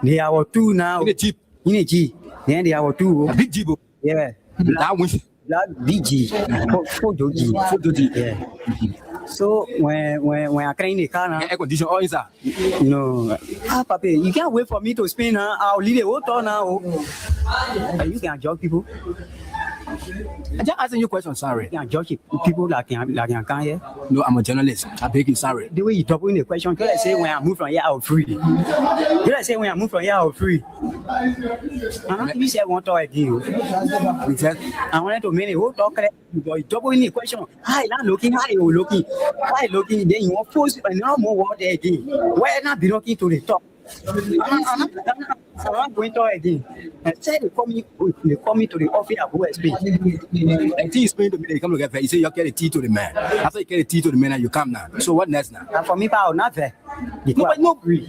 They are two now. In a jeep. In a Jeep. Then they are two. A big jeep. Yeah. That one. Black DG. Photo G. Yeah. So when I clean the car now, Air condition all inside. no. Papa, you can't wait for me to spin now. I'll leave the whole town now. You can judge people. I just asking you a question, sorry. You can judge people like can come here. No, I'm a journalist. I beg you, sorry. The way you talk in the question, can I say when I move from here, I'll free? Can I say when I move from here, I'll free? You said one talk again. I wanted to make a whole talk. You double in the question. Hi, not looking. Hi, you looking. Hi, looking. Then you want force and no more word again. Why not be looking to the top? I'm not going to again. And said they call me to the office of OSP. And you explain to me that you come together. You say you get a tea to the man. After you get a tea to the man, you come now. So what next now? And for me, I'll not there.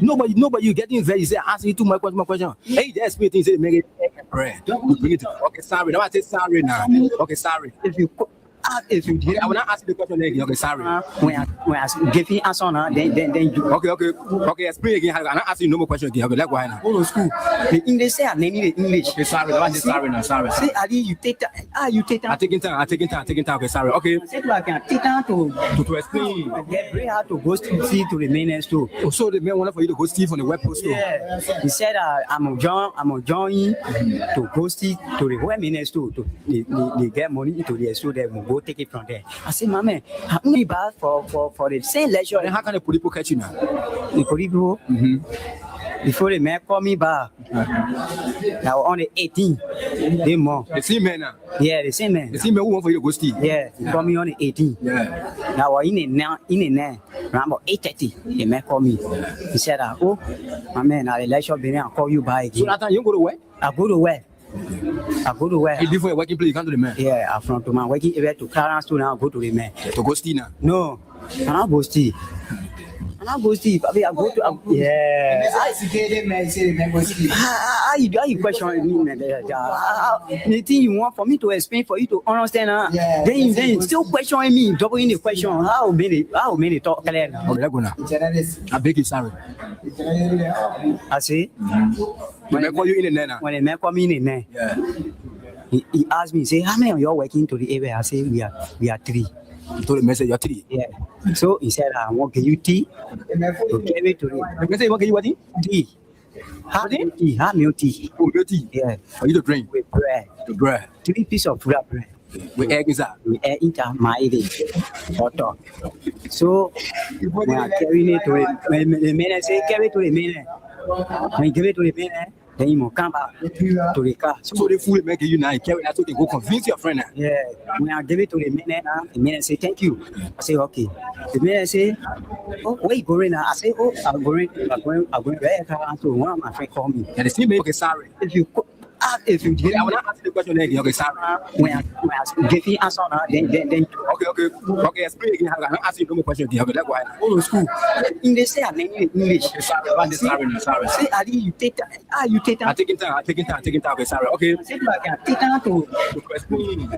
Nobody, you getting very. You say asking you too much question. Hey, that's me. Things say make it bread. You bring it to. Okay, sorry. Now I say sorry now. Okay, sorry. If you did, I will not ask you the question again. Okay, sorry. When I give you answer now, then you. Okay. Explain again. I'm not asking you no more question again. Okay, let's go ahead now. Go to school. The English say I need the English. Okay, sorry. I say sorry now. Sorry. Say Ali, you take that. You take that. I'm taking time. Okay, sorry. Okay. I said like I take time To explain. Get very hard to go see to the mainland store. Oh, so the man wanted for you to go steal from the web post store. Yeah. He said I'm a join to go see to the web mainland store to they get money into the store. They will go take it from there. I said, my man, I'm only bad for the same lecture. Then how can the police catch you now? The police before the man call me back. Now on the 18th, they more. The same man now. Yeah, the same man. The same man who want for you to go steal. Yeah, he called me on the 18th. Yeah. Now in the around about 8:30, the man called me. He said, oh, my man, now the lecture been I'll call you back again. So that time you go to where? I go to where? Before your working place, you come to the man. Yeah, I'm from to my working area to Clarence to now go to the man. To go steal now. No, I'm not go steal. I go steal. I go to yeah. How you question me, man? The thing you want for me to explain for you to understand, then you still questioning me, doubling the question. How made it talk clear now? Okay, let's go now. I beg you, sorry. I say. When they call you in the net now. When the man call me in the net, he asked me, say, how many of you are working to the area? I say, we are 3. You told the message you're 3. Yeah. So he said, I want to give you tea. To carry to the. You say, what can you what? Tea. Have milk tea. Have milk tea. Oh, milk tea. Yeah. For you to drink. With bread. The bread. 3 pieces of bread. With egg inside. With egg inside my butter. So when I carry it to it, when the man say carry to the man, when you give it to the man, then you must come back to the car. So the food make you now carry that so they go convince your friend now. Yeah. When I give it to the man say thank you. I say okay. The man say, oh, where you going now? I say, oh, I'm going right car. So one of my friends call me. And the same okay, sorry. If you did, I will not ask the question again. Okay, sorry. When I give you answer now, then okay. Explain again. I'm not asking no more question again. Okay, let's go ahead. Go to school. English say I need English. Sorry. Say Ali, you take time. You take time. I'm taking time. Okay, sorry. Okay. Say like I take time to explain.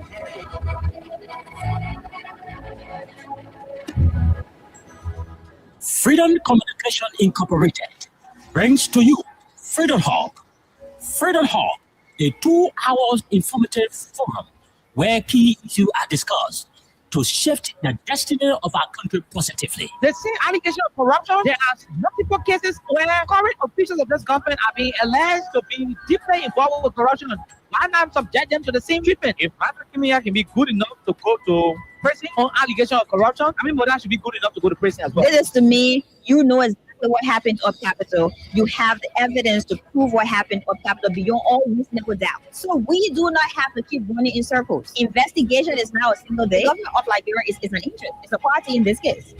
Freedom Communication Incorporated brings to you Freedom Hub. Freedom Hub, a 2-hour informative forum where key issues are discussed to shift the destiny of our country positively. The same allegation of corruption, there are multiple cases where current officials of this government are being alleged to be deeply involved with corruption. Why not subject them to the same treatment? If Patrick Kimia can be good enough to go to prison on allegation of corruption, I mean, Moda should be good enough to go to prison as well. It is to me, you know exactly what happened up Capitol. You have the evidence to prove what happened up Capitol beyond all reasonable doubt. So we do not have to keep running in circles. Investigation is now a single day. The government of Liberia is an interest. It's a party in this case.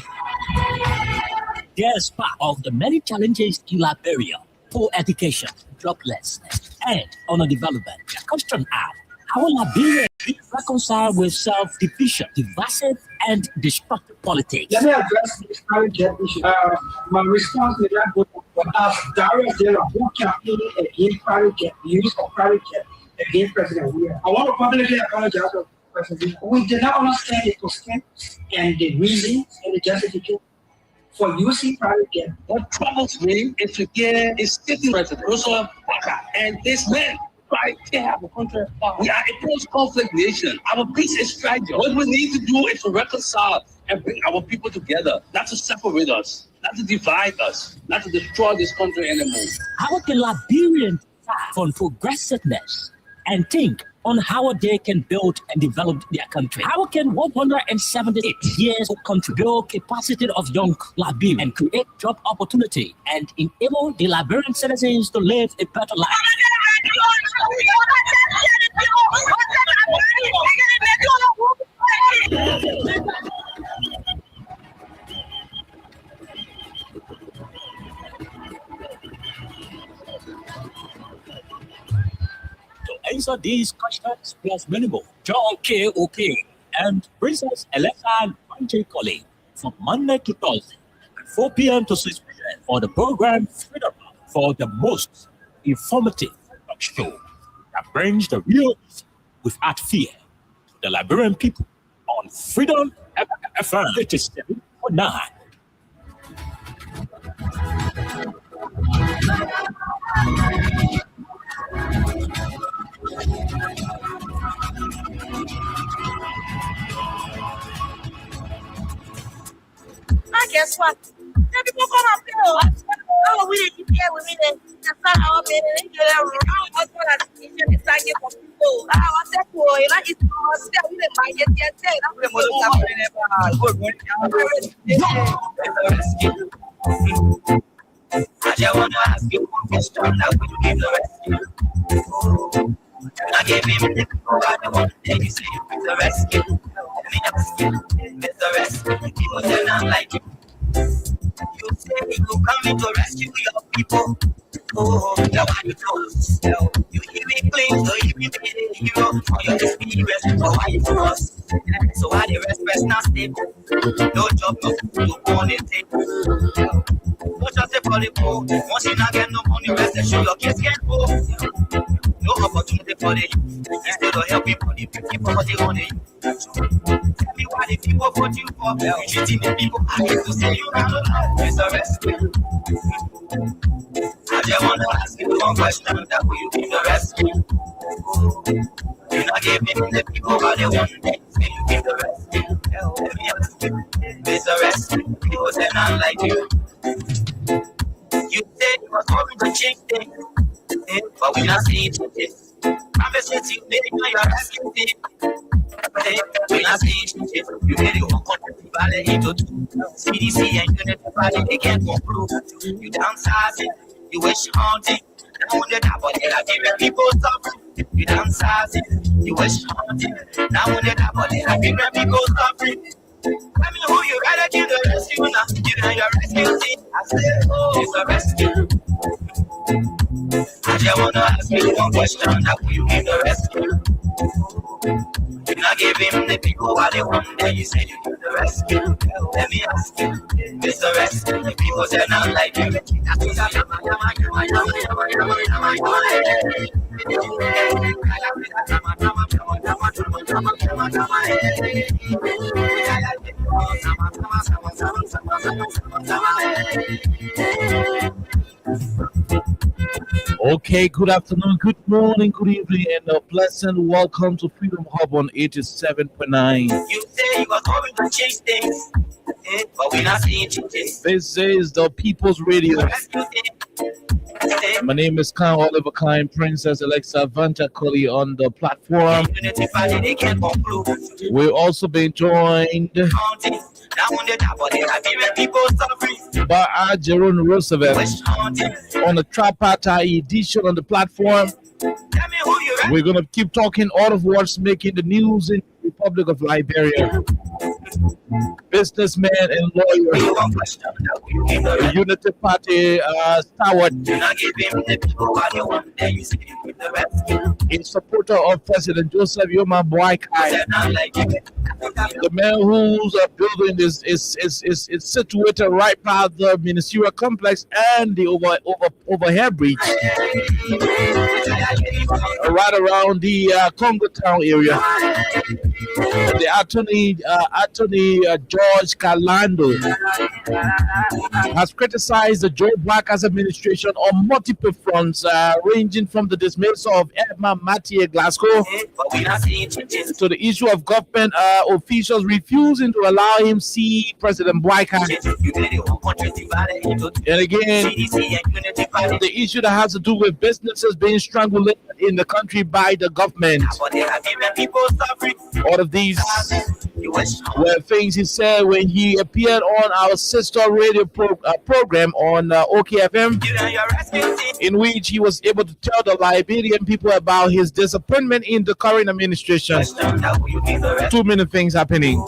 There's part of the many challenges in Liberia: poor education, joblessness, and underdevelopment. The question are, how will Liberia be reconciled with self-division, divisive, and destructive politics? Let me address this private jet issue. My response to that was direct who campaign against private jet, the use of private jet against President Weir. I want to publicly apologize to President Weir. We did not understand the constraints and the reasons and the justification for using private jet. What troubles me is to hear a sitting president, Rosa Parker, and this man try to have a country. We are a post-conflict nation. Our peace is fragile. What we need to do is to reconcile and bring our people together, not to separate us, not to divide us, not to destroy this country anymore. How can Liberians fight for progressiveness and think on how they can build and develop their country? How can 178 years of country build capacity of young Liberians and create job opportunity and enable the Liberian citizens to live a better life? To answer these questions plus many more, John K. O'Kane and Princess Alexa Banche from Monday to Thursday at 4 p.m. to 6 p.m. for the program Freedom for the most informative show that brings the real without fear to the Liberian people on Freedom FM 87.9. Guess what? People come up here. Oh, we didn't here with me. That's not our baby. That's what I see. It's like it for people. I was that boy. Like it's still we didn't buy it yet. I just want to ask you one question. Now, will you give the rescue? I gave him the people I don't want to take you. Say you give the rescue. Let me ask you, Mr. Rescue. People say not like you. You say you coming to rescue your people. Oh, now why you close? You hear me claim, so you be a hero for your experience. So why you close? So why the rest not stable? No job, no food, no money table. No just for the poor. Once you not get no money, rest and show your kids get poor. No opportunity for the youth. Instead of helping people what they want you. Tell me why the people vote you for. You treating the people I hate to say you not alive. Mr. Rescue. I just want to ask you one question. That will you give the rescue? You not giving the people what they want. Say you give the rescue. Let me ask you, Mr. Rescue. People say not like you. You said you was going to change things, but we not seeing changes. Promises you made when you're asking things. We not seeing changes. You made it one country valley into two. CDC and Unity Valley, they can't conclude. You downsizing, you wish haunting. Now on the top of it, I give people suffering. You downsizing, you wish haunting. Now on the top of it, I give people suffering. Tell me who you rather give the rescue now. You know your rescue team. I said, oh, it's a rescue. I just wanna ask you one question. How will you give the rescue? You not give him the people what they want. Then you said you give the rescue. Let me ask you, Mr. Rescue. The people say not like you. Okay, good afternoon, good morning, good evening, and a pleasant welcome to Freedom Hub on 87.9. You say you are going to change things, but we're not seeing changes. This is the People's Radio. My name is Khan Oliver Klein, Princess Alexa Vanta Colley on the platform. We're also being joined by Jerome Roosevelt on the Tripartite edition on the platform. We're going to keep talking all of what's making the news in the Republic of Liberia. Businessman and lawyer, Unity Party stalwart, in supporter of President Joseph Yoma Boakai. The man whose building is situated right by the ministerial complex and the overhead bridge, right around the Congo Town area. the attorney George Kalando has criticized the Joe Baka's administration on multiple fronts, ranging from the dismissal of Edmund Mathieu Glasgow to the issue of government officials refusing to allow him see President Bwaka. And again, the issue that has to do with businesses being strangulated in the country by the government. All of these were things he said when he appeared on our sister radio program on OKFM, in which he was able to tell the Liberian people about his disappointment in the current administration. Too many things happening.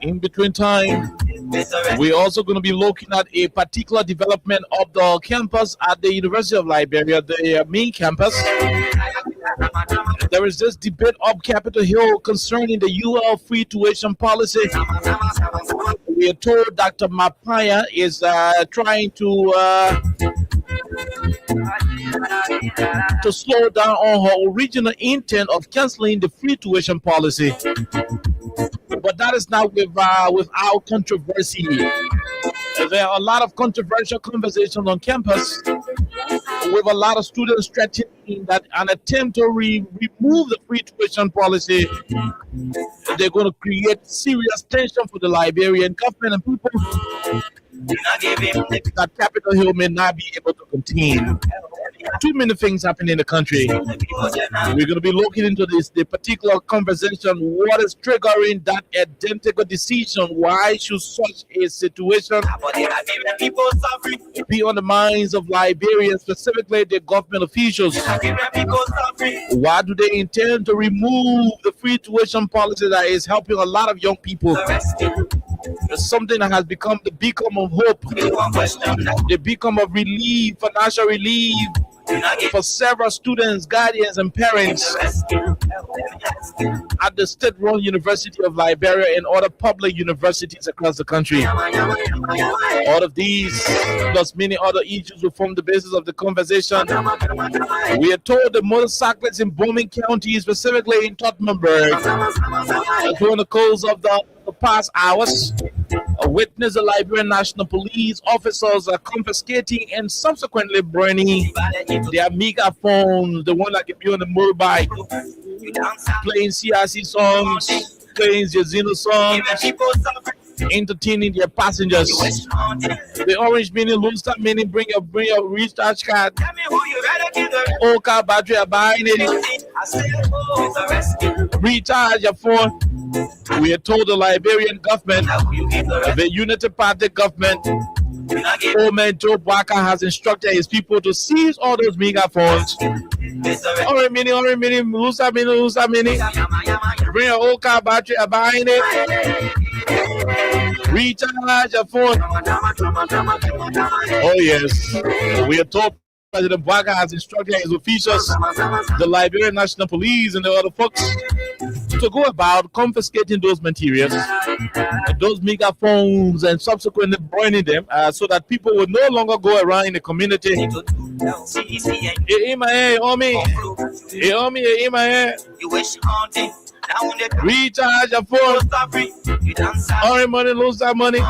In between time, we're also going to be looking at a particular development of the campus at the University of Liberia, the main campus. There is this debate up Capitol Hill concerning the UL free tuition policy. We are told Dr. Mapaya is trying to slow down on her original intent of canceling the free tuition policy. But that is not without controversy. There are a lot of controversial conversations on campus with a lot of students threatening that an attempt to remove the free tuition policy, they're going to create serious tension for the Liberian government and people that Capitol Hill may not be able to contain. Too many things happen in the country. We're going to be looking into the particular conversation. What is triggering that identical decision? Why should such a situation be on the minds of Liberians, specifically the government officials? Why do they intend to remove the free tuition policy that is helping a lot of young people? It's something that has become the beacon of hope, the beacon of relief, financial relief for several students, guardians, and parents at the state-run University of Liberia and other public universities across the country. All of these, plus many other issues, will form the basis of the conversation. We are told the motorcyclists in Bowman County, specifically in Tottenhamburg, during the course of the past hours, witness the Liberian National Police officers are confiscating and subsequently burning their megaphones, the one that can be on the motorbike, playing CRC songs, playing Jazino songs, entertaining their passengers. The orange meaning, lose that meaning, bring your recharge card. Old car battery are buying it. Recharge your phone. We are told the Liberian government, the Unity Party government, old man Joe Baka has instructed his people to seize all those megaphones. Orange meaning, lose that meaning. Bring your old car battery are buying it. Recharge your phone. Oh yes, we are told President Bwaka has instructed his officials, the Liberian National Police and the other folks, to go about confiscating those materials, those megaphones, and subsequently burning them, so that people will no longer go around in the community. Recharge your phone. Orange money, lose that money.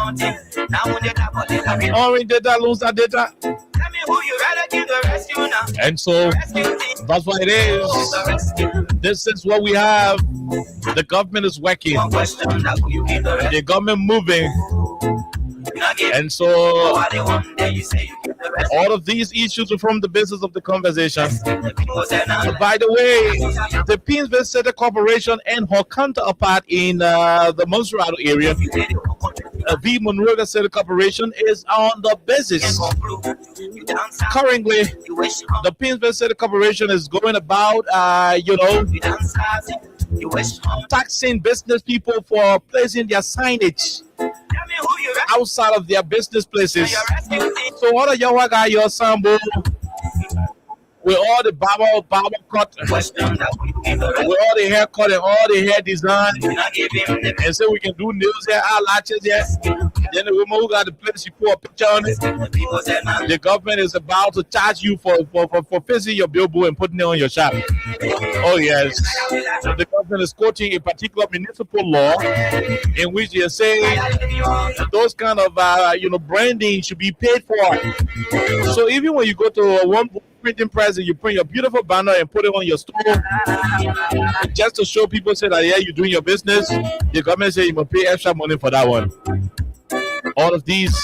Orange data, lose that data. And so that's what it is. This is what we have. The government is working. The government moving. And so all of these issues are from the basis of the conversation. By the way, the Pinsville City Corporation and her counterpart in the Monserrado area, V. Monrovia City Corporation, is on the basis. Currently, the Pinsville City Corporation is going about, taxing business people for placing their signage outside of their business places. So what are your sambo? with all the barber cut, with all the haircut and all the hair design, and say we can do nails here, eyelashes here. Then the woman who got the place, she put a picture on it. The government is about to charge you for fixing your billboard and putting it on your shop. Oh yes. So the government is quoting a particular municipal law in which they say those kind of branding should be paid for. So even when you go to one printing press and you print your beautiful banner and put it on your store, just to show people, say that yeah, you're doing your business, the government say you must pay extra money for that one. All of these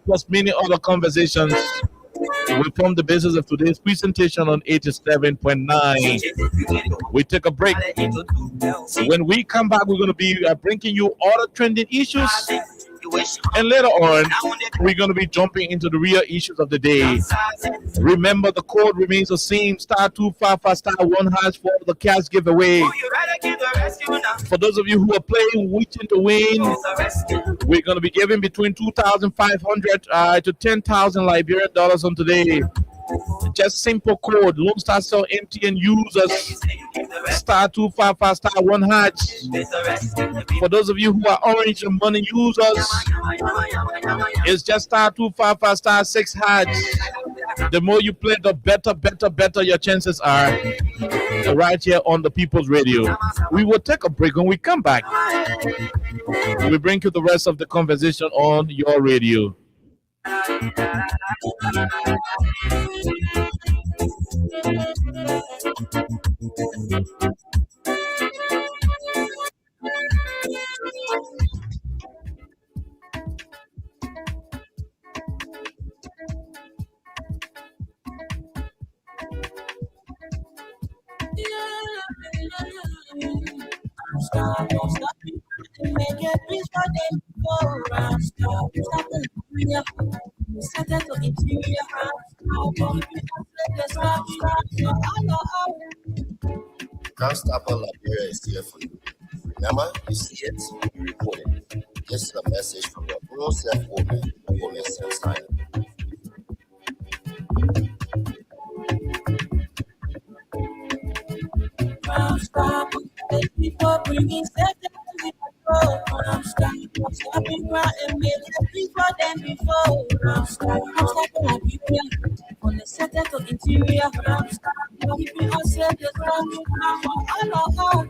plus many other conversations will form the basis of today's presentation on 87.9. We take a break. When we come back, we're going to be bringing you all the trending issues. And later on, we're going to be jumping into the real issues of the day. Remember, the code remains the same: *255*1# for the cash giveaway. For those of you who are playing, wishing to win, we're going to be giving between 2,500 to 10,000 Liberian dollars on today. Just simple code: Lone Star Cell MTN users *255*1#. For those of you who are Orange and Money users, it's just *255*6#. The more you play, the better your chances are. Right here on the People's Radio. We will take a break. When we come back, we bring you the rest of the conversation on your radio. Stop, make it please for them go around. Stop, set it to interior. Constable Liberia is here for you. Remember, you see it, you report it. This is a message from your own self-woman, Women Self-Sign. Stop, people bringing safety to the I'm stopping right and make it please for them before. I'm stopping Liberia. On the center to interior, keeping us safe, just coming all.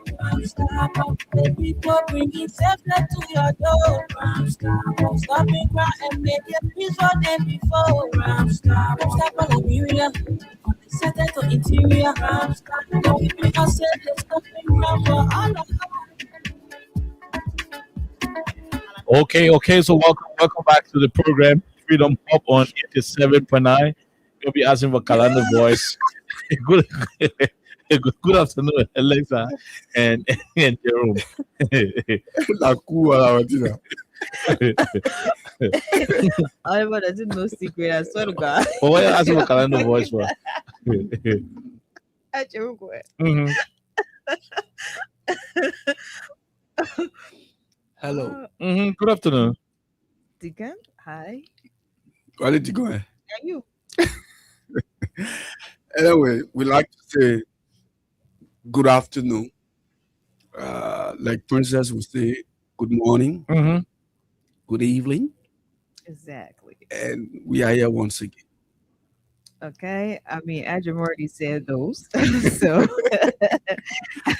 The people bringing safety to your door. Stopping right and make it please for them before. Stopping Liberia. On the center to interior, keeping us safe, just coming all. Okay. So welcome back to the program, Freedom Pop on 87.9. You'll be asking for Kalanda voice. Good afternoon, Alexa and Jerome. Oliver doesn't know secret. I swear to God. But why are you asking for Kalanda voice for? Mm-hmm. Hello. Good afternoon. Deacon, hi. Where did you go? Are you? Anyway, we like to say good afternoon. Like Princess would say, good morning, good evening. Exactly. And we are here once again. Okay. I mean, Ajam already said those. So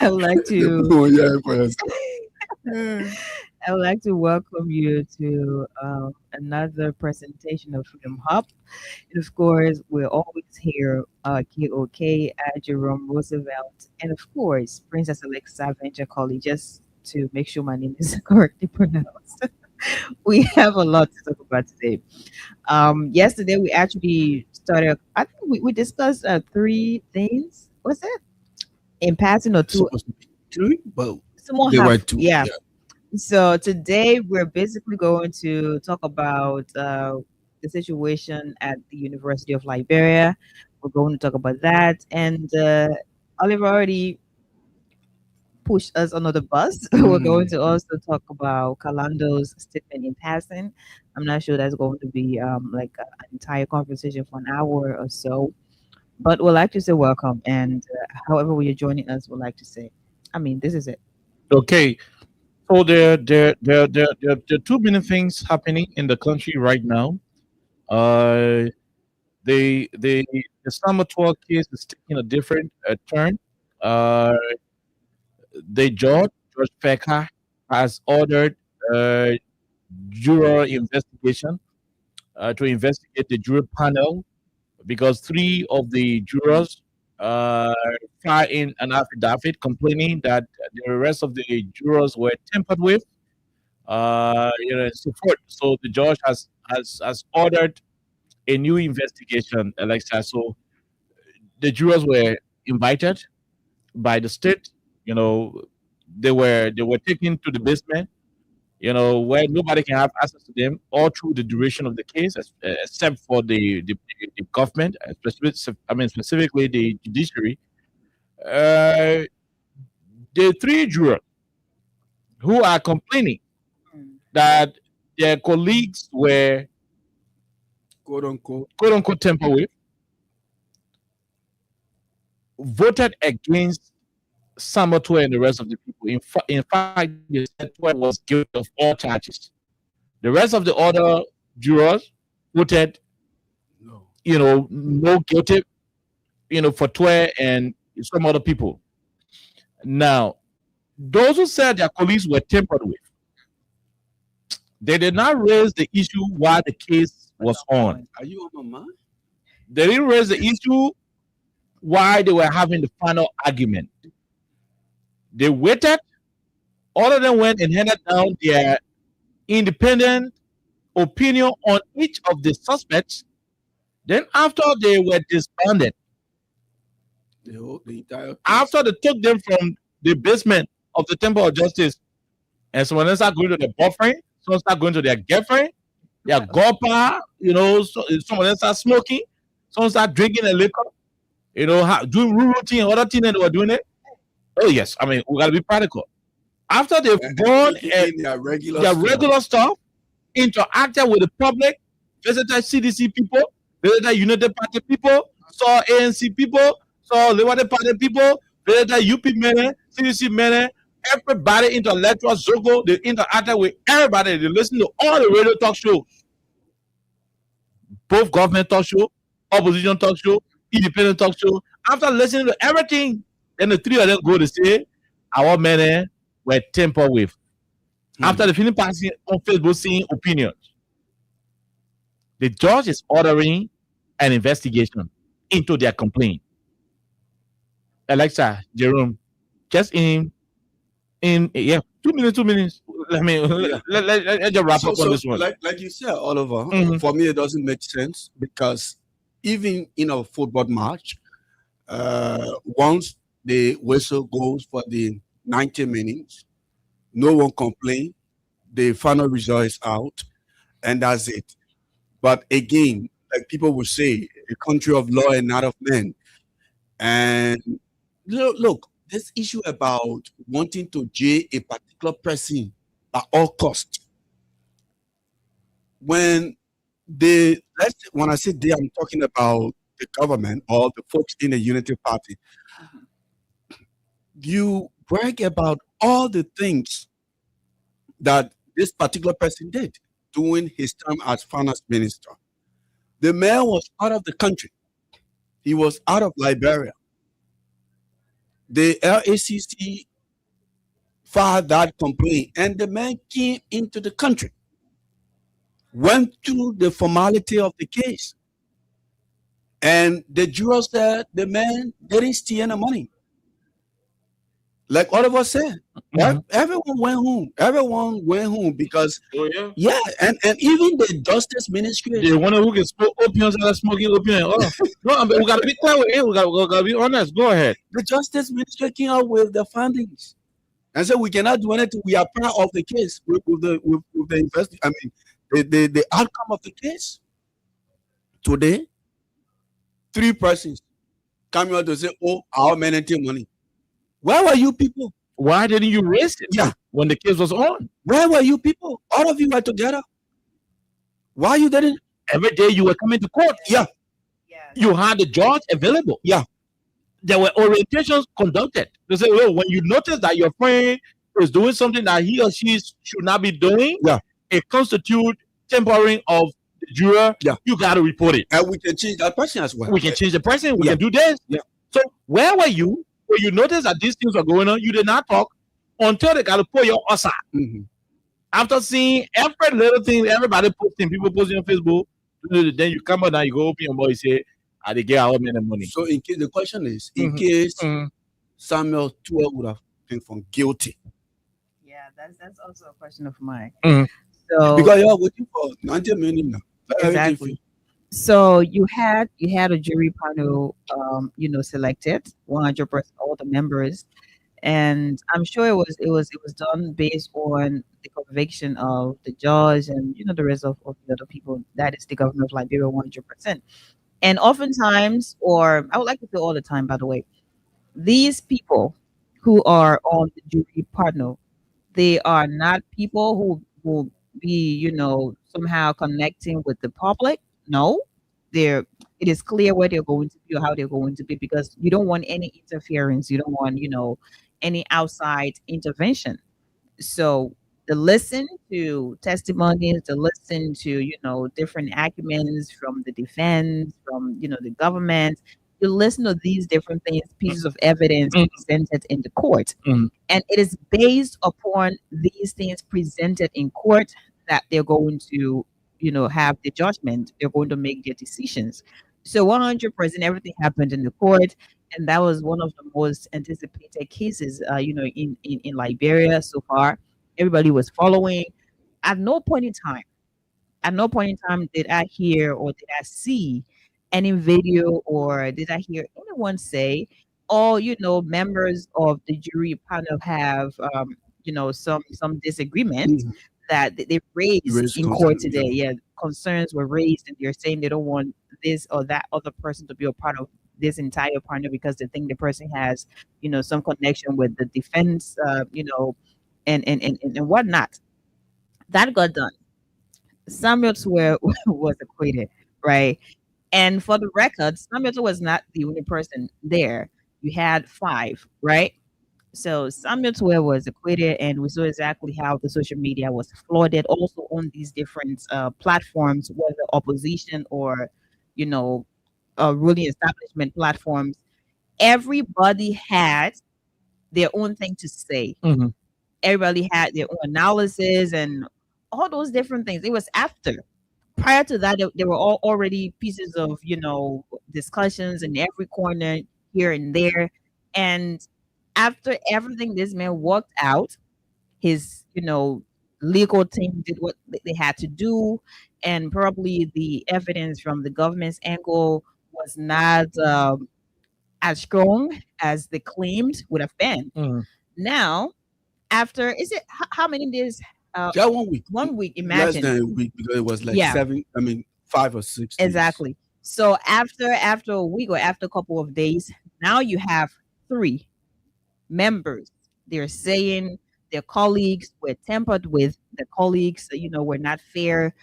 I would like to I would like to welcome you to another presentation of Freedom Hub. And of course, we're always here, KOK, Jerome Roosevelt, and of course, Princess Alexa Venture College, just to make sure my name is correctly pronounced. We have a lot to talk about today. Yesterday, we actually started, I think we discussed 3 things. What's it? In passing or 2? 3, but they were 2. Yeah. So today we're basically going to talk about the situation at the University of Liberia. We're going to talk about that, and Oliver already pushed us under the bus. We're going to also talk about Kalando's statement in passing. I'm not sure that's going to be like an entire conversation for an hour or so. But we'd like to say welcome, and however you're joining us, we'd like to say, I mean, this is it. Okay. So there are too many things happening in the country right now. Uh, the Samatua case is taking a different turn. Uh, the George Pecker, has ordered juror investigation to investigate the jury panel because three of the jurors filed in an affidavit complaining that the rest of the jurors were tampered with. And so forth. So the judge has ordered a new investigation, Alexa. So the jurors were invited by the state. They were taken to the basement. Where nobody can have access to them all through the duration of the case, except for the government, specifically the judiciary. The three jurors who are complaining that their colleagues were quote unquote tampered with voted against Samatua and the rest of the people. In fact, the Samatua was guilty of all charges. The rest of the other jurors voted, no guilty, for Twe and some other people. Now, those who said their colleagues were tampered with, they did not raise the issue while the case was on. Are you on my mind? They didn't raise the issue while they were having the final argument. They waited. All of them went and handed down their independent opinion on each of the suspects. Then, after they were disbanded, after they took them from the basement of the Temple of Justice, and someone else started going to their boyfriend, someone started going to their girlfriend, their godpa, someone else started smoking, someone started drinking a liquor, doing routine and other things, and they were doing it. Oh yes, we gotta be practical. After they've gone and their regular stuff, interacted with the public, visited CDC people, visited United Party people, saw ANC people, saw Liberty Party people, visited UP men, CDC men, everybody intellectual circle. They interacted with everybody. They listened to all the radio talk shows, both government talk show, opposition talk show, independent talk show. After listening to everything, then the three of them go to say our men were tampered with. After the film passing on Facebook seeing opinions, the judge is ordering an investigation into their complaint. Alexa, Jerome, just in 2 minutes. Let's just wrap up on this one. Like you said, Oliver, for me it doesn't make sense because even in a football match, once the whistle goes for the 90 minutes, no one complains, the final result is out, and that's it. But again, like people will say, a country of law and not of men. And look, this issue about wanting to jail a particular person at all costs. When I say they, I'm talking about the government or the folks in the Unity Party. You brag about all the things that this particular person did during his term as finance minister. The mayor was out of the country. He was out of Liberia. The LACC filed that complaint, and the man came into the country, went through the formality of the case, and the jurors said the man didn't steal any money. Like all of us said, everyone went home. Everyone went home because, and even the Justice Ministry. The one who can smoke opium and smoking opium. No, we gotta be clear with it. We gotta be honest. Go ahead. The Justice Ministry came out with the findings and said we cannot do anything. We are part of the case with the investigation. The outcome of the case. Today, 3 persons come out to say, "Oh, our men ain't money." Where were you people? Why didn't you raise it? Yeah, when the case was on. Where were you people? All of you were together. Why you didn't? Every day you were coming to court. Yeah. You had the judge available. Yeah. There were orientations conducted. They say, well, when you notice that your friend is doing something that he or she should not be doing, it constitutes tampering of the juror. Yeah. You got to report it. And we can change that person as well. We can change the person. We can do this. Yeah. So where were you when you noticed that these things were going on? You did not talk until they got to pull your aside. Mm-hmm. After seeing every little thing, everybody posting, people posting on Facebook, then you come out and you go open your mouth and say, they get our money. So in case the question is, in case Samuel Tuel would have been found guilty. Yeah, that's also a question of mine. So because you're waiting for 90 minutes now. Exactly. So you had a jury panel, selected 100% all the members, and I'm sure it was done based on the conviction of the judge and the rest of the other people. That is the government of Liberia 100%. And oftentimes, or I would like to say all the time, by the way, these people who are on the jury panel, they are not people who will be, somehow connecting with the public. No, it is clear where they're going to be or how they're going to be, because you don't want any interference. You don't want, any outside intervention. So to listen to testimonies, to listen to, different arguments from the defense, from, the government, you listen to these different things, pieces of evidence presented in the court. And it is based upon these things presented in court that they're going to, have the judgment. They're going to make their decisions. So 100%, everything happened in the court. And that was one of the most anticipated cases, in Liberia so far. Everybody was following. At no point in time did I hear or did I see any video or did I hear anyone say, members of the jury panel have, some disagreements that they raised in court today. Yeah, concerns were raised, and they're saying they don't want this or that other person to be a part of this entire panel because they think the person has, some connection with the defense, and whatnot. That got done. Samuel Tuel was acquitted, right? And for the record, Samuel Tuel was not the only person there. You had 5, right? So Samuel Tuel was acquitted, and we saw exactly how the social media was flooded also on these different platforms, whether opposition or, ruling establishment platforms. Everybody had their own thing to say. Everybody had their own analysis and all those different things. It was after. Prior to that, there were all already pieces of, discussions in every corner here and there. And after everything this man worked out, his, legal team did what they had to do. And probably the evidence from the government's angle was not as strong as they claimed would have been. Now, after, how many days? Yeah, 1 week. 1 week, imagine. Less than a week, because it was like 5 or 6 days. Exactly. So after a week or after a couple of days, now you have 3 members. They're saying their colleagues were tampered with, the colleagues, were not fair,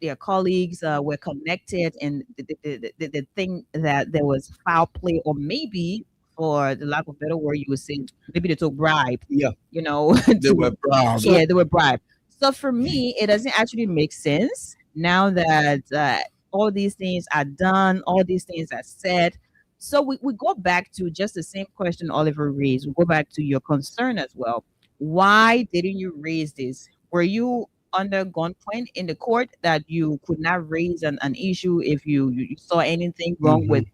their colleagues were connected, and the thing that there was foul play, or maybe, for the lack of better word, you would say maybe they took bribe. Yeah. They were bribed. Yeah, they were bribed. So for me, it doesn't actually make sense now that all these things are done, all these things are said. So we go back to just the same question Oliver raised. We go back to your concern as well. Why didn't you raise this? Were you under gunpoint in the court that you could not raise an issue if you saw anything wrong with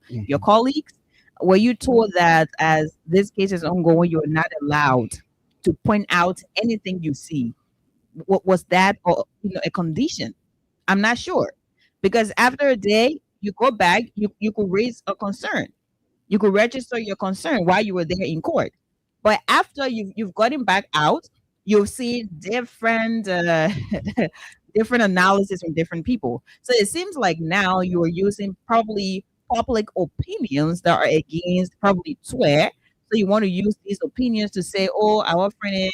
your colleagues? Were you told that as this case is ongoing, you're not allowed to point out anything you see? What was that, or a condition? I'm not sure, because after a day, you go back, you could raise a concern, you could register your concern while you were there in court. But after you've gotten back out, you'll see different different analysis from different people. So it seems like now you are using probably public opinions that are against probably Tuel. So you want to use these opinions to say, oh, our friend,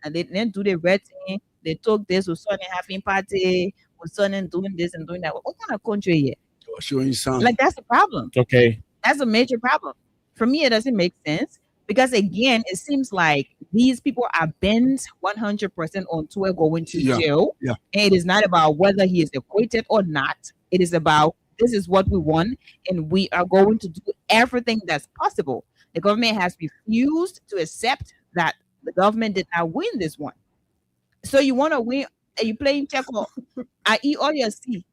and they didn't do the red thing. They took this, was son having party, was son doing this and doing that. What kind of country here? showing signs. Like, that's the problem. Okay. That's a major problem. For me, it doesn't make sense because, again, it seems like these people are bent 100% on Tour going to jail. Yeah. And it is not about whether he is acquitted or not. It is about, this is what we want, and we are going to do everything that's possible. The government has refused to accept that the government did not win this one. So you want to win, and you playing check on, I eat all your seed.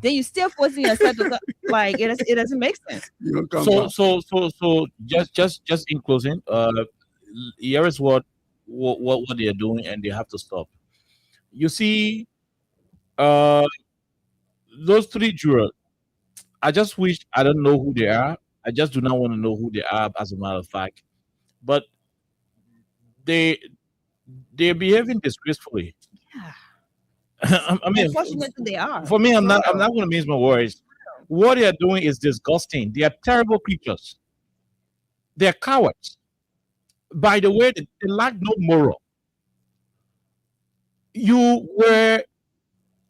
Then you still forcing yourself to like it doesn't make sense. So just in closing, here is what they are doing, and they have to stop. You see, those three jurors, I just wish I don't know who they are. I just do not want to know who they are, as a matter of fact. But they're behaving disgracefully. Yeah. I mean, Unfortunately, they are. For me, I'm not going to mince my words. What they are doing is disgusting. They are terrible creatures. They are cowards. By the way, they lack no moral. You were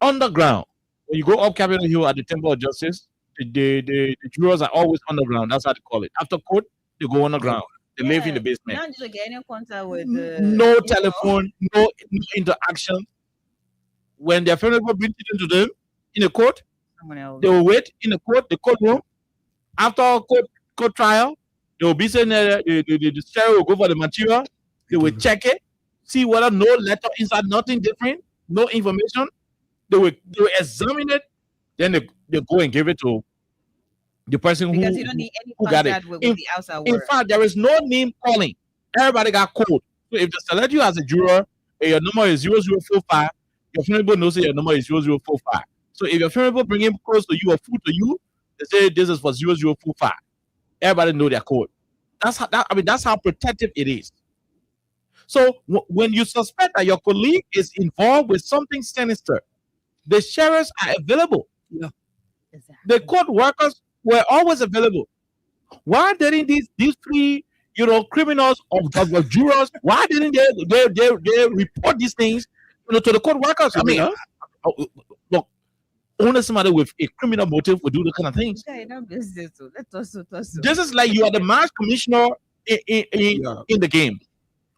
underground. When you go up Capitol Hill at the Temple of Justice, the jurors are always underground. That's how they call it. After court, they go underground. They live in the basement. Not just get any contact with no telephone, no interaction. When their family member brings it into them in a court, they will wait in the courtroom. After court trial, they will be saying the sheriff will go for the material. They will check it, see whether no letter inside, nothing different, no information. They will examine it. Then they go and give it to the person because you don't need any who got it. contact with the outside world. In fact, there is no name calling. Everybody got code. So if they select you as a juror, and your number is 0045, your family member knows that your number is 0045. So if your family member bring him close to you or food to you, they say this is for 0045. Everybody know their code. That's how protective it is. So when you suspect that your colleague is involved with something sinister, the sheriffs are available. Yeah. Exactly. The court workers were always available. Why didn't these three, criminals of jurors, why didn't they report these things, to the court workers? I mean, look, only somebody with a criminal motive would do the kind of things. This is like you are the match commissioner in the game.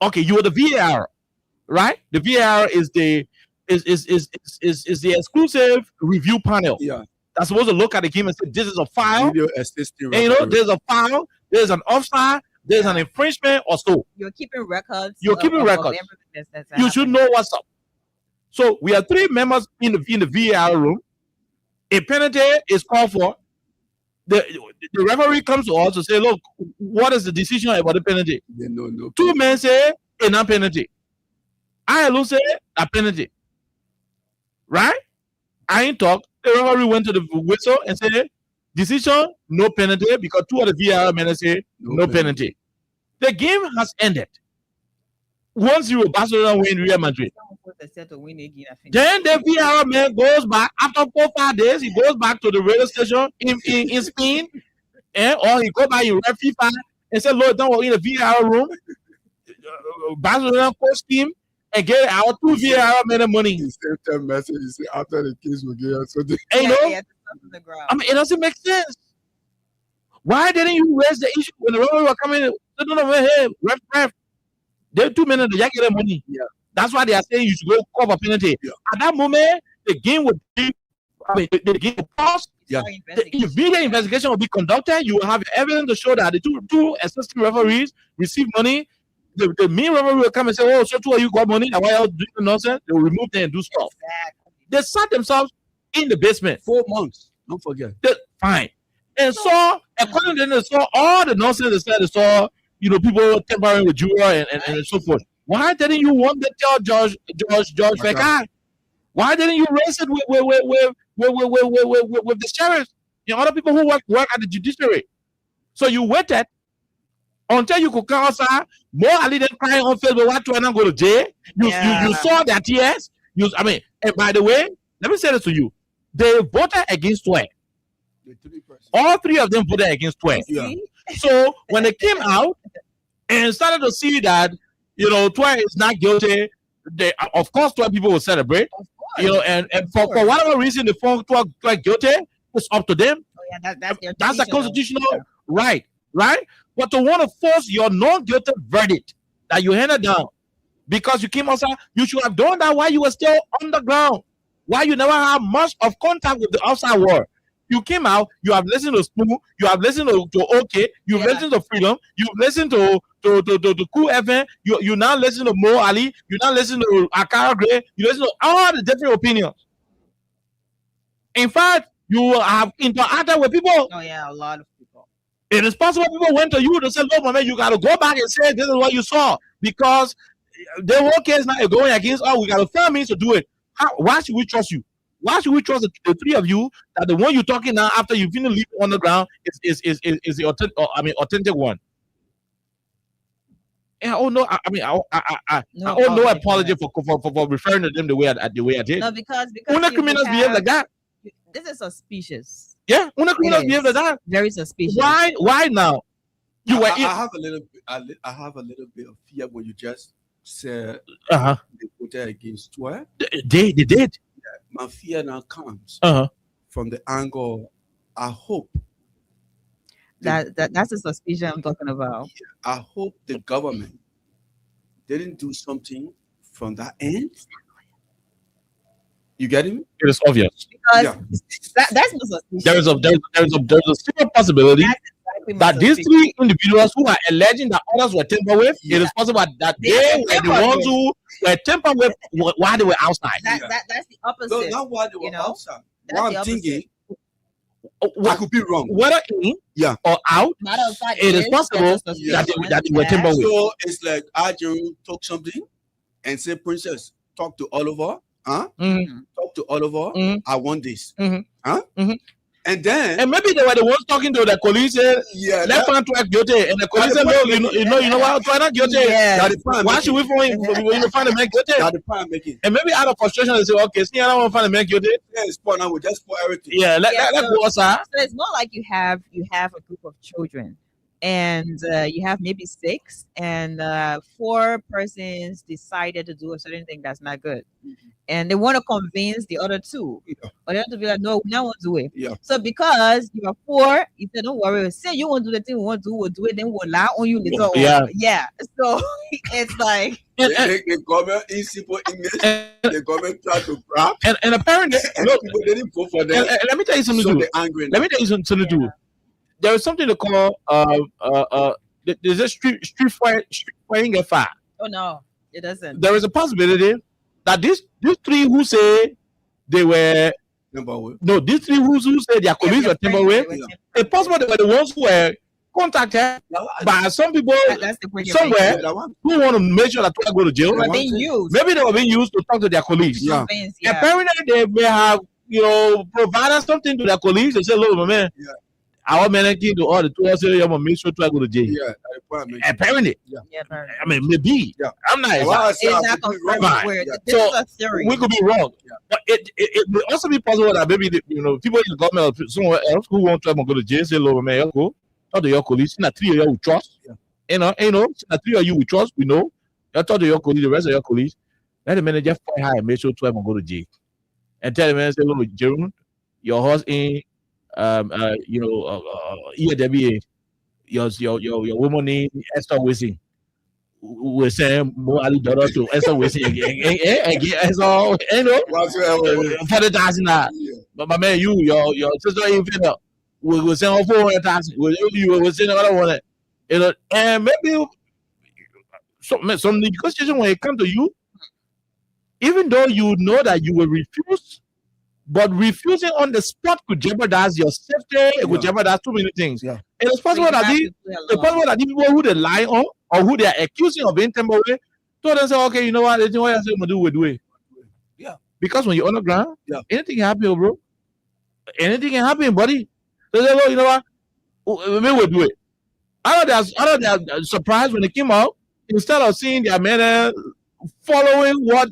Okay, you are the VAR, right? The VAR is the exclusive review panel. Yeah. That's supposed to look at the game and say this is a foul. Video assistant And there's a foul, there's an offside, there's an infringement or so. You're keeping records. You're keeping records. That's You should know what's up. So we have three members in the VAR room. A penalty is called for. The referee comes to us to say, look, what is the decision about the penalty? No. Two men say a non-penalty. I alone say a penalty. Right? I ain't talk. The referee went to the whistle and said, decision, no penalty, because two of the VAR men say no penalty. The game has ended. 1-0 Barcelona win Real Madrid. Then the VAR man goes back after 4-5 days. He goes back to the radio station in Spain, or he go back in Red FIFA and say, "Lord, don't worry in the VAR room." Barcelona coach team and get our two VAR men money. He sent a message. He said after the case will get us. I mean, it doesn't make sense. Why didn't you raise the issue when the referee were coming? No, hey, ref. There are 2 minutes to get their money. Yeah. That's why they are saying you should go cover penalty. Yeah. At that moment, the game would be, the game would pause. Yeah. The immediate investigation will be conducted. You will have evidence to show that the two assistant referees received money. The main referee will come and say, "Oh, so two of you got money. Why else doing nonsense?" They will remove them and do stuff. Exactly. They sat themselves in the basement. 4 months. Don't forget. Fine. And saw, according to them, they saw all the nonsense they said. They saw, people tampering with juror and so forth. Why didn't you want to tell George Fekkai? Why didn't you raise it with the sheriffs? Other people who work at the judiciary. So you waited until you could come outside. More Ali than crying on Facebook. Why trying to go to jail? You saw their tears. And by the way, let me say this to you. They voted against Twe. All three of them voted against Twe. Yeah. So when they came out and started to see that, Twe is not guilty, of course, Twe people will celebrate. And for whatever reason they found Twe guilty, it's up to them. That's a constitutional right? But to want to force your non-guilty verdict that you handed down because you came outside, you should have done that while you were still on the ground, while you never had much of contact with the outside world. You came out, you have listened to Spoon, you have listened to OK, you've listened to Freedom, you've listened to Cool FM, you now listen to Mo Ali, you now listen to Akara Gray, you listen to all the different opinions. In fact, you have interacted with people. Oh yeah, a lot of people. It is possible people went to you to say, "Look, man, you got to go back and say this is what you saw," because the whole case now is going against. Oh, we got to find means to do it. Why should we trust you? Why should we trust the three of you that the one you're talking now after you finish leaving on the ground is the authentic one? And I owe no apology for referring to them the way I did. No, because when the criminals behave like that. This is suspicious. Yeah, when the criminals behave like that. Very suspicious. Why now? I have a little bit of fear when you just said they voted against Twer. They did. Yeah, my fear now comes from the angle. I hope that's a suspicion I'm talking about. I hope the government didn't do something from that end. You getting me? It is obvious. Because that's not suspicious. There's a simple possibility that these three individuals who are alleging that others were tampered with, it is possible that they were the ones who were tampered with while they were outside. That's the opposite. No, not while they were outside. That's What the I'm thinking, I could be wrong. Whether in or out, Not outside it is possible that they were tampered with. So it's like Ajeru took something and said, "Princess, talk to Oliver. Talk to Oliver. I want this. And then maybe they were the ones talking to the colleagues. Let's find Twer guilty, and the colleagues said, "No, you know what? Twer not guilty. Why should we find the man guilty?" That's the point I'm making. And maybe out of frustration, they say, "Okay, see, I don't want to find the man guilty." Yeah, it's fun. I will just pour everything. Yeah, let go aside. So it's not like you have a group of children and you have maybe 6 and 4 persons decided to do a certain thing that's not good. And they want to convince the other 2. But they have to be like, no, we don't want to do it. Yeah. So because you are 4, you said, don't worry, say you want to do the thing we want to do, we'll do it, then we'll lie on you later on. Yeah. So it's like the government in simple English, the government try to grab. And apparently look, they didn't vote for them. And let me tell you something. So they're angry now. Let me tell you something to do. There is something to call there's a street fighting a fire. Oh no, it doesn't. There is a possibility that these 3 who say they were these 3 who say their colleagues were tampered with, it's possible they were the ones who were contacted by some people somewhere who want to make sure that Twer go to jail. Maybe they were being used to talk to their colleagues. Apparently they may have provided something to their colleagues. They say, "Look, my man, our managing to all the Twer say, I'm gonna make sure Twer go to jail." Apparently. I mean, maybe. I'm not. It's not confirmed. So we could be wrong. But it may also be possible that maybe people in the government or somewhere else who want Twer to go to jail say, "Look, man, go talk to your colleagues. Not 3 of you we trust. Not 3 of you we trust. We know. You talk to your colleagues, the rest of your colleagues. Let the manager fight high and make sure Twer go to jail. And tell the manager, say, look, Jerome, your horse in EWA, your woman named Esther Wissing. We're saying more Ali daughter to Esther Wissing again. So for the thousand. But my man, your sister ain't fit. We will send her 400,000. We will send another one. And maybe some negotiation when it comes to you, even though you know that you will refuse. But refusing on the spot could jeopardize your safety. It could jeopardize too many things. It is possible that the people who they lie on or who they are accusing of being tampered with, told them say, okay, you know what? Anything what I say, I'm gonna do, we do it. Yeah. Because when you're on the ground, anything can happen, bro. Anything can happen, buddy. So they say, well, you know what? Maybe we'll do it. I know they're surprised when they came out. Instead of seeing their men following what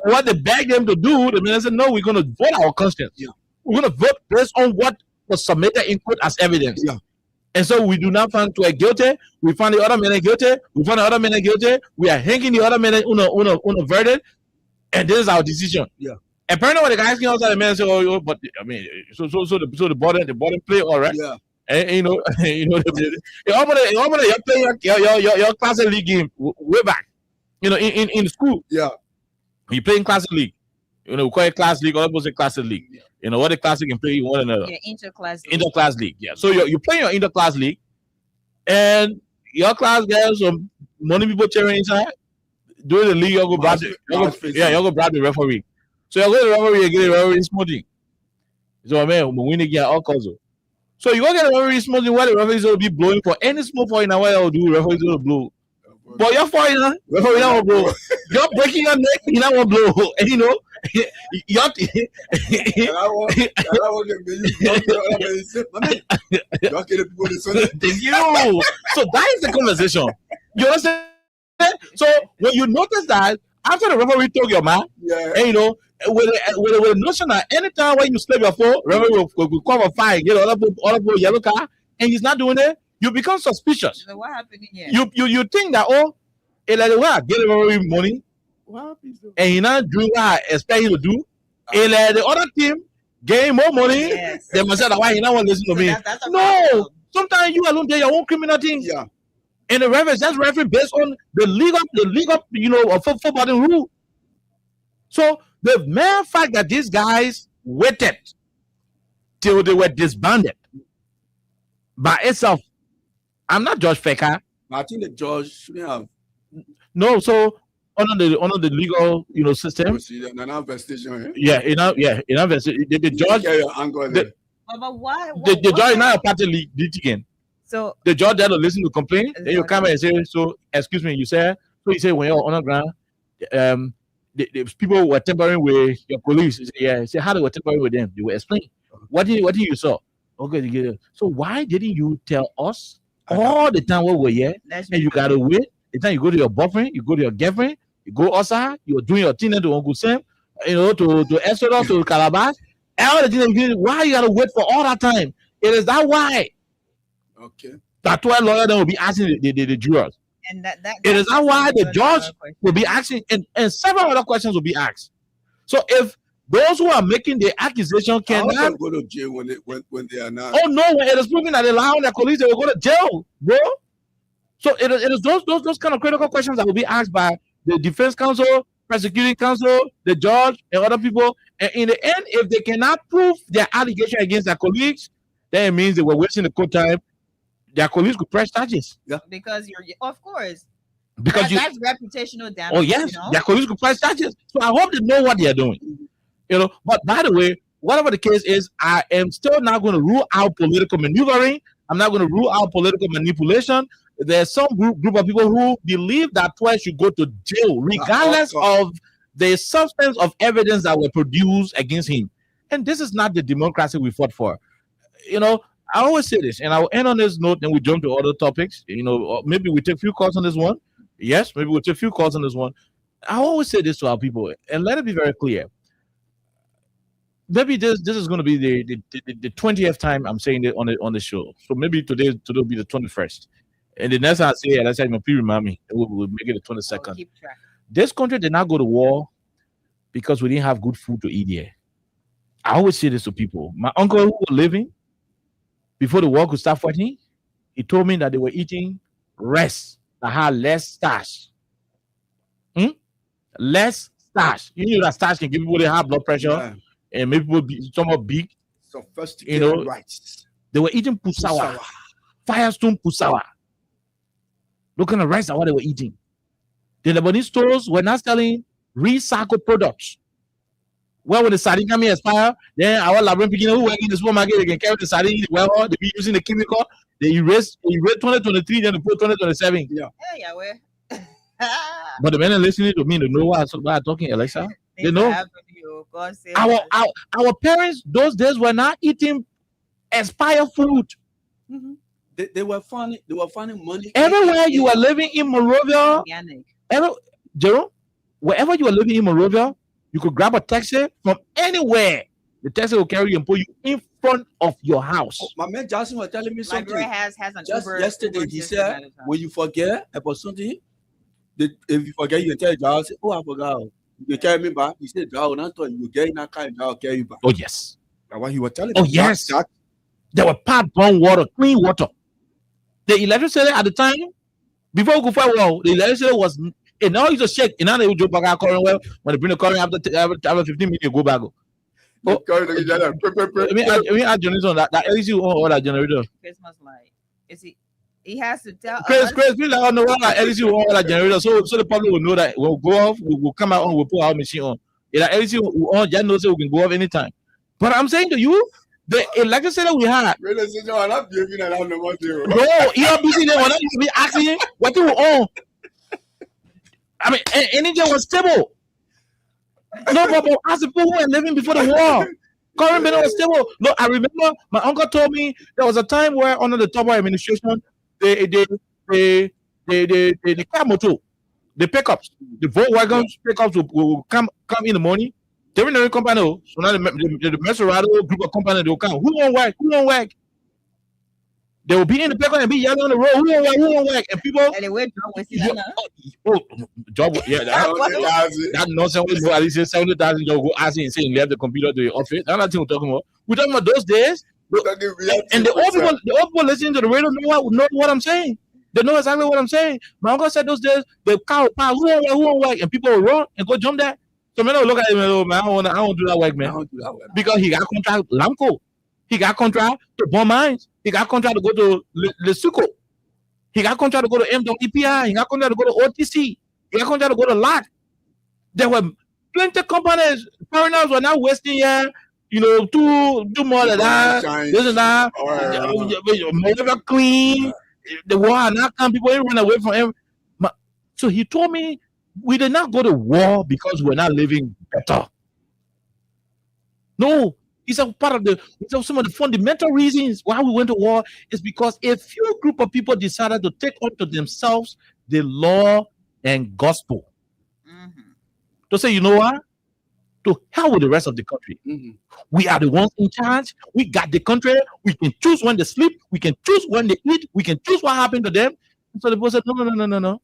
what they begged them to do, the man said, no, we're going to vote our conscience. We're going to vote based on what was submitted input as evidence. And so we do not find Twer guilty. We find the other man guilty. We find the other man guilty. We are hanging the other man on a verdict. And this is our decision. Apparently, when the guys came outside, the man said, "Oh, but I mean, so the bottom play all right." Yeah. And you know, you're playing your classic league game way back. You know, in school. Yeah. You playing classic league. You know, we call it class league, or opposite classic league. Yeah. You know, what the classic can play one another. Yeah, interclass. Interclass league. Yeah. So you're playing your interclass league, and your class guys some money people cheering inside. During the league, you'll go brag the referee. So you're going to the referee and get the referee smoothing. So man, we win again all cause. So you go get the referee smoothing where the referee is going to be blowing for any small point in a way. I'll do referee is going to blow. But you're fine, huh? Referee not blow. You're breaking your neck, you not blow. And you know, you're so that is the conversation. You understand? So when you notice that after the referee took your man, and you know, with the notion that anytime when you slip your phone, referee will come and fine, get all of yellow card, and he's not doing it, you become suspicious. So what happened here? You think that get the referee money, and he's not doing what I expect him to do. And the other team gain more money. Yes. They must say that why he not want to listen to me. That's No, sometimes you alone do your own criminal things. Yeah. And the referee just referee based on the league of you know of football rule. So the mere fact that these guys waited till they were disbanded by itself, I'm not Judge Faker. I think the judge shouldn't have. No, so under the legal system. Procedure, an investigation. Yeah, the judge. But why? The judge is not a party litigant. So the judge there to listen to complain, then you come and say, so excuse me, you say, so you say when you're on the ground, the people were tampering with your police. Yeah, say how they were tampering with them. They will explain. What did you saw? Okay, so why didn't you tell us all the time when we're here? And you gotta wait. The time you go to your boyfriend, you go to your girlfriend, you go outside, you're doing your thing to Uncle Sam, to Exodus, to Calabash, all the things. Why you gotta wait for all that time? It is that why. Okay. That's why lawyer then will be asking the jurors. And that it is that why the judge will be asking, and several other questions will be asked. So if those who are making the accusation cannot go to jail when they are not. Oh no, when it is proven that they lie on their colleagues, they will go to jail, bro. So it is those kind of critical questions that will be asked by the defense counsel, prosecuting counsel, the judge, and other people. And in the end, if they cannot prove their allegation against their colleagues, then it means they were wasting the court time. Their colleagues could press charges. Yeah. Because of course. Because that's reputational damage. Oh yes, their colleagues could press charges. So I hope they know what they are doing. But by the way, whatever the case is, I am still not going to rule out political maneuvering. I'm not going to rule out political manipulation. There's some group of people who believe that twice should go to jail, regardless of the substance of evidence that were produced against him. And this is not the democracy we fought for. I always say this, and I'll end on this note, then we jump to other topics. Maybe we take a few calls on this one. Yes, maybe we'll take a few calls on this one. I always say this to our people, and let it be very clear. Maybe this is going to be the 20th time I'm saying it on the show. So maybe today will be the 21st. And the next time I say it, I say, please remind me. We'll make it the 22nd. Keep track. This country did not go to war because we didn't have good food to eat here. I always say this to people. My uncle who was living before the war could start fighting, he told me that they were eating rice that had less starch. Less starch. You know that starch can give people the high blood pressure and make people somewhat big. Sophisticated rice. They were eating pusawa. Firestone pusawa. Look at the rice at what they were eating. The Lebanese stores were not selling recycled products. Well, when the sardine come expire, then our Labrador people who work in the supermarket, they can carry the sardine in the warehouse, they be using the chemical, they erase 2023, then they put 2027. Yeah, where? But the men are listening to me, they know what I'm talking, Alexa. They know. Our parents those days were not eating expired food. Mm-hmm. They were finding money. Everywhere you are living in Monrovia, Jerome, wherever you are living in Monrovia, you could grab a taxi from anywhere. The taxi will carry you and put you in front of your house. My man Johnson was telling me something. Has an just Uber, yesterday. Uber He said, when you forget about something, if you forget, you can tell your house, oh, I forgot. You carry me back. He said, "Draw not to you get in a car and I'll carry you back." Oh yes. That's what he was telling Oh me. yes. That, There were pipe-borne water, clean water. The electricity at the time, before we go for a while, the electricity was, and now it's a shake. And now they will drop back our current well. When they bring the current after 15 minutes, you go back. Oh, I mean, I generator on that LCD or that generator. Christmas light. Is he has to tell Chris, us. please let us know what that LCD or that generator, so the public will know that we'll go off, we'll come out on, we'll put our machine on. If that LCD on, just know so we can go off anytime. But I'm saying to you, the electricity we had. Bro, you're busy there. When you be asking what you were on. I mean, energy was stable. No, but as the people who were living before the war, current bill was stable. No, I remember my uncle told me there was a time where under the Tabo administration, the car motor, the pickups, the Volkswagen pickups will come in the morning. They're in the company, so now the Maserati group of company they will come. Who won't work? Who won't work? They will be in the pickup and be yelling on the road. Who won't work? Who won't work? And people. And they were Job, yeah, that nonsense. At least 70,000 go asking and saying left the computer to the office. That's nothing we're talking about. We're talking about those days. And the old people listening to the radio know what I'm saying. They know exactly what I'm saying. My uncle said those days the car will pass. Who won't work? And people will run and go jump there. So man, look at him, man. I don't do that work, man. Because he got contract Lamco. He got contract to bomb mines. He got contract to go to Lesuco. He got contract to go to MWPI. He got contract to go to OTC. He got contract to go to LAC. There were plenty of companies. Foreigners were now wasting here. Do more than that. This and that. More clean. The war now come. People ain't run away from him. So he told me, we did not go to war because we're not living better. No, it's a part of some of the fundamental reasons why we went to war is because a few group of people decided to take unto themselves the law and gospel. To say, you know what? To hell with the rest of the country. We are the ones in charge. We got the country. We can choose when they sleep. We can choose when they eat. We can choose what happened to them. So the people said, no.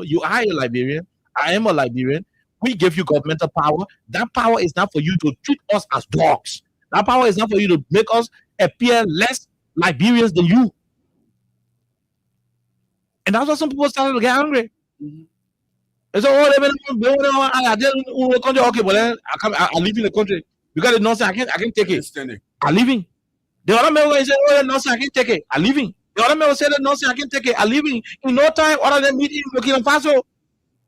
You are a Liberian. I am a Liberian. We give you governmental power. That power is not for you to treat us as dogs. That power is not for you to make us appear less Liberians than you. And that's why some people started to get angry. They said, okay, but then I live in the country. Because the nonsense, I can't take it. I'm leaving. The other man will say, oh, nonsense, I can't take it. I'm leaving. The other man will say, nonsense, I can't take it. I'm leaving. In no time, other than meeting Burkina Faso.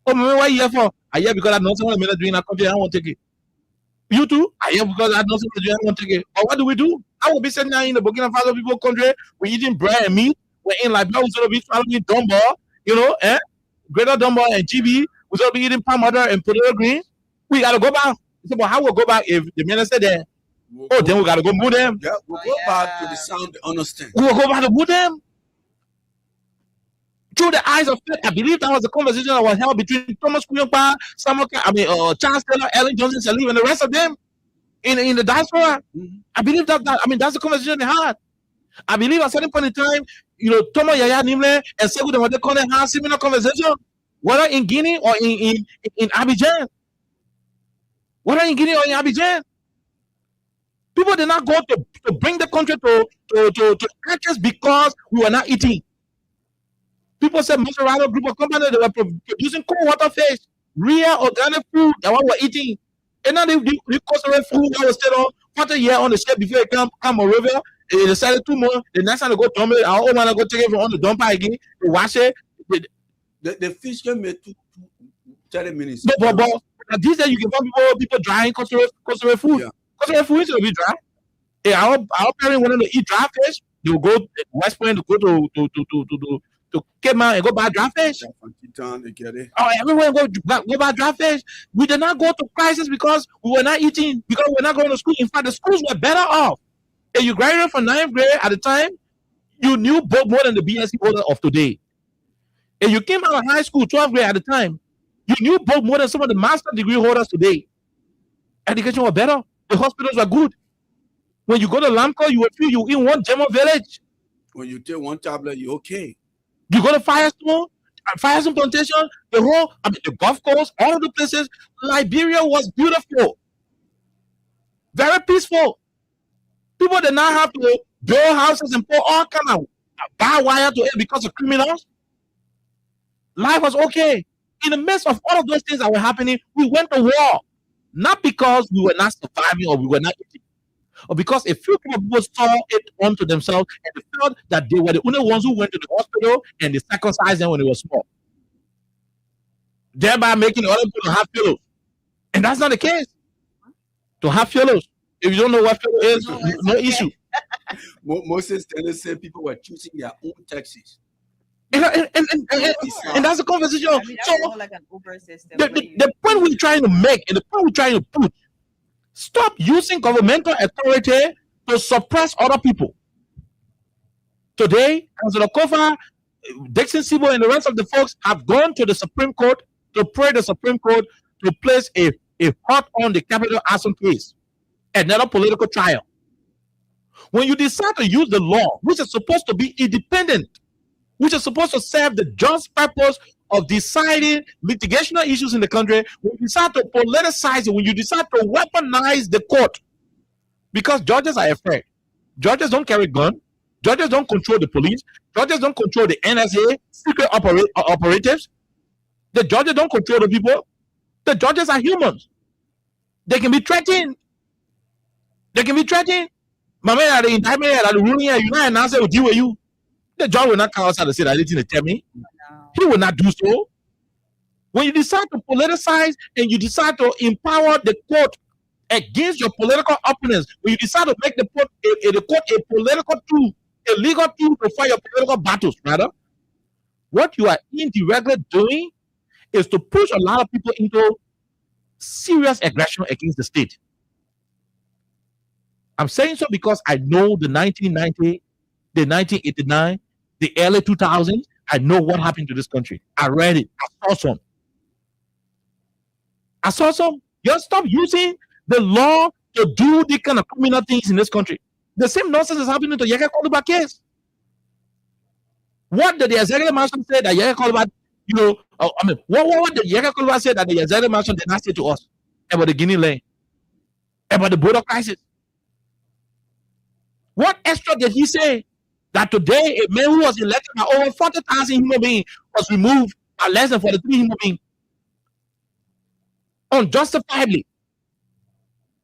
Oh, man, what are you here for? I hear because I know someone doing that country, I won't take it. You too? I hear because I know someone doing, I won't take it. But what do? I will be sitting down in the Burkina Faso people country. We're eating bread and meat. We're in Liberia. We're going to be swallowing Dumbo, Greater Dumbo and GB. We're going to be eating palm butter and potato greens. We got to go back. He said, but how we'll go back if the minister there? Then we got to go move them. Yeah, we'll go back to the sound they understand. We'll go back to move them. Through the eyes of faith, I believe that was the conversation that was held between Thomas Kuyompa, Charles Taylor, Ellen Johnson, Saliv, and the rest of them in the diaspora. I believe that's the conversation they had. I believe at a certain point in time, Thomas Yaya Nimle and Sekou Demade Kone had similar conversation, whether in Guinea or in Abidjan. Whether in Guinea or in Abidjan. People did not go to bring the country to catch us because we were not eating. People said Maserati group of companies, they were producing cold water fish, real organic food that we were eating. And now the customer food that was still on 40 years on the ship before it come on river. They decided 2 more. The next time they go dump it, our own man go take it from on the dumper again. They wash it. The fish can make 30 minutes. But these days you can find people drying customer food. Yeah. Customer food is going to be dry. Hey, our parents wanted to eat dry fish. They will go to West Point to go to Cape and go buy dry fish. Everyone go buy dry fish. We did not go to crisis because we were not eating, because we were not going to school. In fact, the schools were better off. If you graduated from 9th grade at the time, you knew both more than the BSc holder of today. If you came out of high school, 12th grade at the time, you knew both more than some of the master degree holders today. Education was better. The hospitals were good. When you go to Lamco, you will feel you in one German village. When you take one tablet, you're okay. You go to Firestone, Fireson Plantation, the Gulf Coast, all of the places. Liberia was beautiful, very peaceful. People did not have to build houses and put all kind of barbed wire to it because of criminals. Life was okay. In the midst of all of those things that were happening, we went to war. Not because we were not surviving or we were not eating, or because a few people saw it onto themselves and they felt that they were the only ones who went to the hospital and they circumcised them when they were small, thereby making the other people have pillows. And that's not the case. To have pillows, if you don't know what pillow is, no issue. Moses Dennis said people were choosing their own taxis. And that's the conversation. I mean, So more like an Uber system. the point we're trying to make and the point we're trying to put, stop using governmental authority to suppress other people. Today, Councilor Kofa, Dixon Sibo, and the rest of the folks have gone to the Supreme Court to pray the Supreme Court to place a halt on the capital arson case, another political trial. When you decide to use the law, which is supposed to be independent, which is supposed to serve the just purpose of deciding litigational issues in the country, when you decide to politicize it, when you decide to weaponize the court, because judges are afraid. Judges don't carry guns. Judges don't control the police. Judges don't control the NSA, secret operatives. The judges don't control the people. The judges are humans. They can be threatened. They can be threatened. Mama, the indictment, the ruling, you know, and answer will deal with you. The judge will not come outside and say that anything they tell me. No. He will not do so. When you decide to politicize and you decide to empower the court against your political opponents, when you decide to make the court a political tool, a legal tool to fight your political battles, rather, what you are indirectly doing is to push a lot of people into serious aggression against the state. I'm saying so because I know the 1990, the 1989, the early 2000s, I know what happened to this country. I read it. I saw some. Just stop using the law to do the kind of criminal things in this country. The same nonsense is happening to Yahya Koluba case. What did the executive mansion say that Yahya Koluba, what did Yahya Koluba say that the executive mansion did not say to us about the Guinea Lane, about the border crisis? What extra did he say? That today a man who was elected by over 40,000 human beings was removed by less than 43 human beings. Unjustifiably.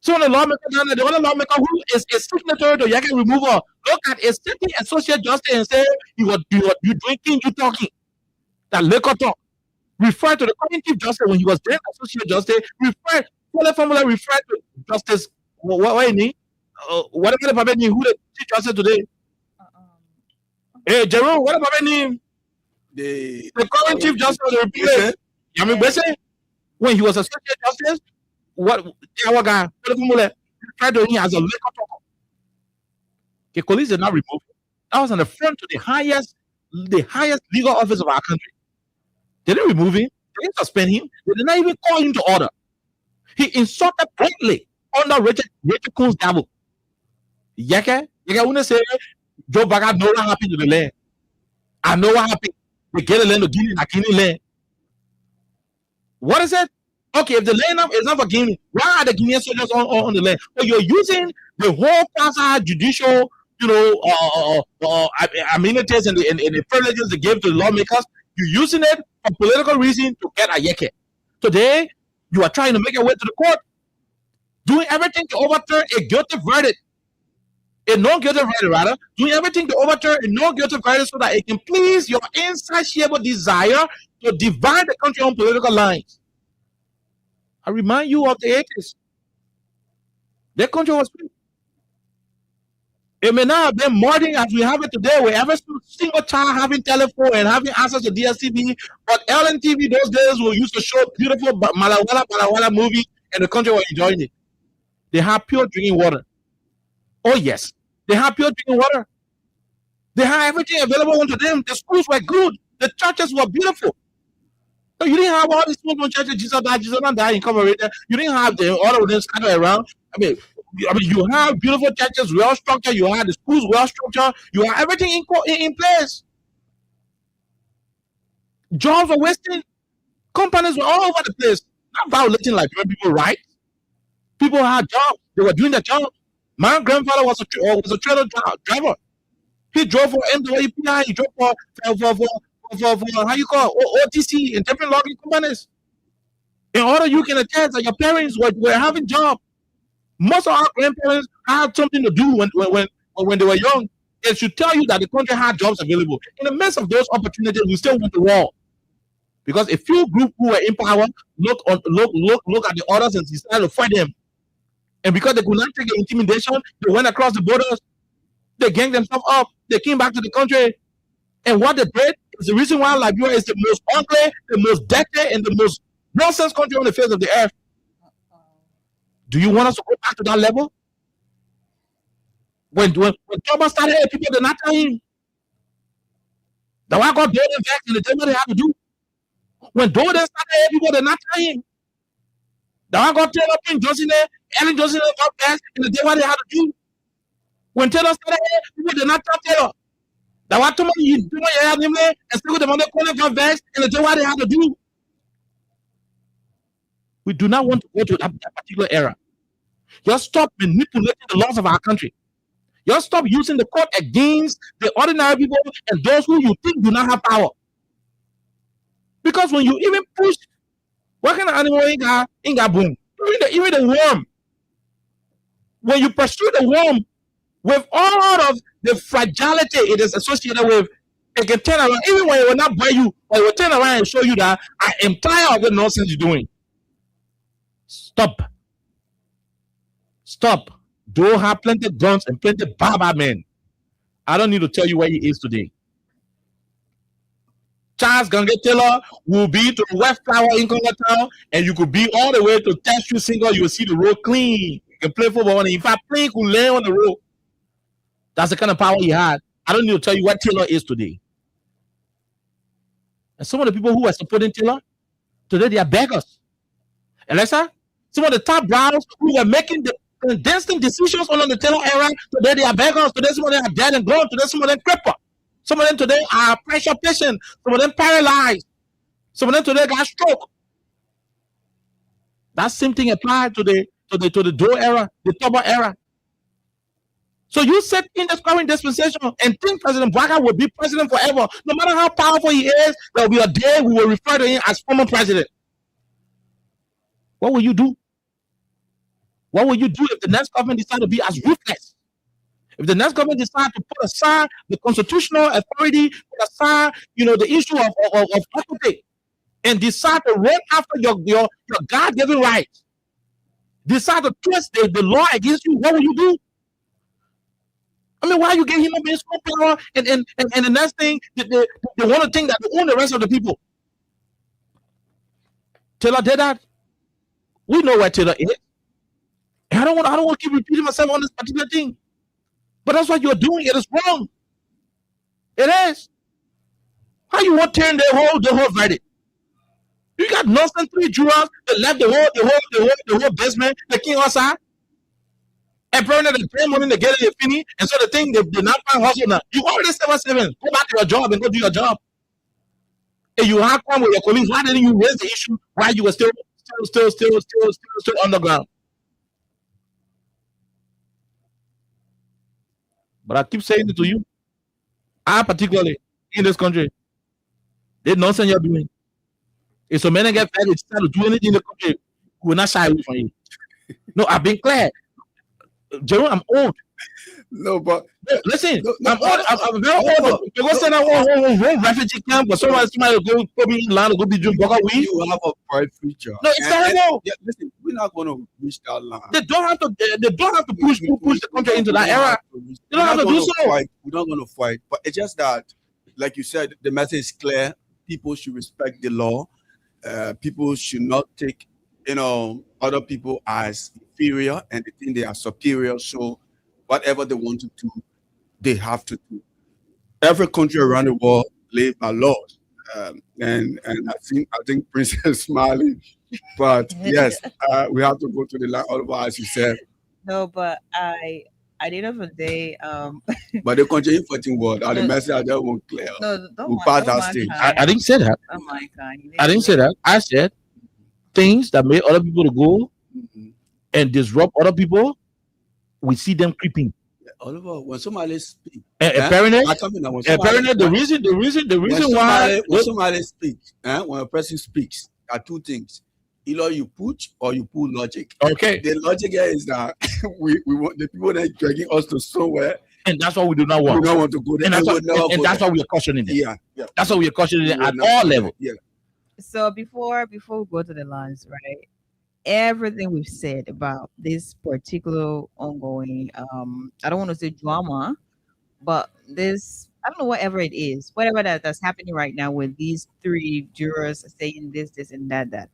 So the only lawmaker who is a signatory to Yahya removal, look at a sitting associate justice and say you drinking, you talking. That liquor talk. Refer to the current chief justice when he was then associate justice, refer to Justice whatever the Papa name, who the chief justice today. Hey, Jerome, what about name? The current chief justice of the Republic, Yami Bese, when he was associate justice, what our guy tried to him as a liquor talker. The police did not remove him. That was on the front to the highest legal office of our country. They didn't remove him. They didn't suspend him. They did not even call him to order. He insulted greatly under Richard Coons Dabo. Yaka wanna say Joe Baga know what happened to the land. I know what happened. They get the land to Guinea land. What is it? Okay, if the land is not for Guinea, why are the Guinean soldiers on the land? So you're using the whole quasi-judicial, amenities and the privileges they gave to the lawmakers. You're using it for political reason to get a yeke. Today, you are trying to make your way to the court, doing everything to overturn a guilty verdict. A non-guilty verdict, rather, doing everything to overturn a non-guilty verdict so that it can please your insatiable desire to divide the country on political lines. I remind you of the 80s. That country was free. It may not have been modern as we have it today, where every single child having telephone and having access to DSTV, but LNTV those days will used to show beautiful Malawala movie and the country was enjoying it. They have pure drinking water. Oh yes, they have pure drinking water. They have everything available unto them. The schools were good. The churches were beautiful. So you didn't have all these small churches, Jesus died, incorporated. You didn't have all of them scattered around. I mean, you have beautiful churches, well structured. You have the schools well structured. You have everything in place. Jobs were wasting. Companies were all over the place. Not violating Liberian people rights. People had jobs. They were doing their job. My grandfather was a trailer driver. He drove for MWPI. He drove for how you call it, OTC and different logging companies. In order you can attest that your parents were having jobs. Most of our grandparents had something to do when they were young. It should tell you that the country had jobs available. In the midst of those opportunities, we still went to war. Because a few groups who were in power look at the others and decided to fight them. And because they could not take the intimidation, they went across the borders. They ganged themselves up. They came back to the country. And what they did is the reason why Liberia is the most ugly, the most dirty, and the most nonsense country on the face of the earth. Do you want us to go back to that level? When Thomas started, people did not tell him. The one got Doden back and they did what they had to do. When Doden started, people did not tell him. The one got Taylor King Johnson there, Ellen Johnson got back and they did what they had to do. When Taylor started, people did not tell Taylor. The one told me you do what you had him there and still with the money got back and they did what they had to do. We do not want to go to that particular era. Just stop manipulating the laws of our country. Just stop using the court against the ordinary people and those who you think do not have power. Because when you even push, what kind of animal in got boom? Even the worm. When you pursue the worm with all of the fragility it is associated with, it can turn around. Even when it will not buy you, or it will turn around and show you that I am tired of the nonsense you're doing. Stop. Stop. Doe have plenty of guns and plenty of Baba men. I don't need to tell you where he is today. Charles Gange Taylor will be to West Flower in Congo Town, and you could be all the way to Test Single. You will see the road clean. You can play football, and if I play, could lay on the road. That's the kind of power he had. I don't need to tell you what Taylor is today. And some of the people who are supporting Taylor, today they are beggars. Alexa, some of the top browns who were making the condensing decisions on the Taylor era, today they are beggars. Today some of them are dead and gone. Today some of them crippled. Some of them today are pressure patients. Some of them paralyzed. Some of them today got stroke. That same thing applied to the Doe era, the Toba era. So you sit in this current dispensation and think President Bwaka will be president forever. No matter how powerful he is, there will be a day we will refer to him as former president. What will you do? What will you do if the next government decides to be as ruthless? If the next government decides to put aside the constitutional authority, put aside, the issue of equity, and decide to run after your God-given rights, decide to twist the law against you, what will you do? I mean, why you get human beings more power and the next thing they want to think that they own the rest of the people? Taylor did that. We know where Taylor is. And I don't want to keep repeating myself on this particular thing. But that's what you're doing. It is wrong. It is. How you want to turn the whole verdict? You got nonsense 3 jurors that left the whole basement, the king outside. And probably the pay money to get it finish. And so the thing they did not find hustle now. You already 7-7. Go back to your job and go do your job. And you have come with your colleagues. Why didn't you raise the issue while you were still underground? But I keep saying it to you. I particularly in this country, the nonsense you're doing. If so many get fed, it's time to do anything in the country, we will not shy away from you. No, I've been clear. Jerome, I'm old. No, but listen, I'm old. I'm very old. You go send out one refugee camp, but somebody go be in land, go be doing burger weed. You have a bright future. No, it's terrible. Yeah, listen, we're not going to reach that line. They don't have to push the country into that era. They don't have to do so. We're not going to fight, but it's just that, like you said, the message is clear. People should respect the law. People should not take, other people as inferior and they think they are superior. So whatever they want to do, they have to do. Every country around the world live by laws. And I think Princess smiling, but yes, we have to go to the line. Otherwise, you said. No, but I at the end of the day, But they continue fighting word. And the No. message I just won't clear. no, don't We'll mind- pass don't that mind stage. Kanye. I didn't say that. Oh my God. You I didn't say that. I said things that made other people to go and disrupt other people. We see them creeping. Oliver, when somebody speak, Apparently, I'm talking about when somebody- apparently, the reason why when somebody speaks, when a person speaks, there are two things. Either you push or you pull logic. Okay. The logic here is that we want the people that are dragging us to somewhere. And that's what we do not want. We don't want to go there. And that's, we what, would never and go that's there. why we are cautioning them. Yeah. That's why we are cautioning them We at would never all go there. levels. Yeah. So before we go to the lines, right? Everything we've said about this particular ongoing, I don't want to say drama, but this, I don't know, whatever it is, whatever that's happening right now with these three jurors saying this, and that.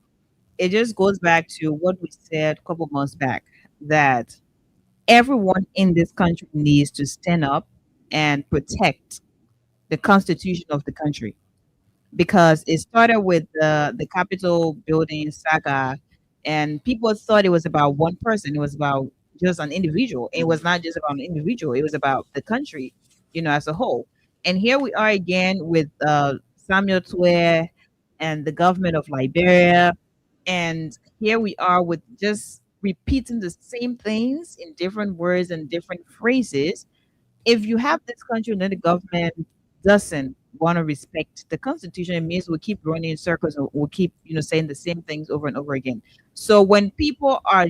It just goes back to what we said a couple months back, that everyone in this country needs to stand up and protect the constitution of the country, because it started with the Capitol building saga, and people thought it was about one person. It was about just an individual. It was not just about an individual. It was about the country, as a whole. And here we are again with Samuel Twe and the government of Liberia. And here we are with just repeating the same things in different words and different phrases. If you have this country and then the government doesn't want to respect the constitution, it means we'll keep running in circles, or we'll keep saying the same things over and over again. So when people are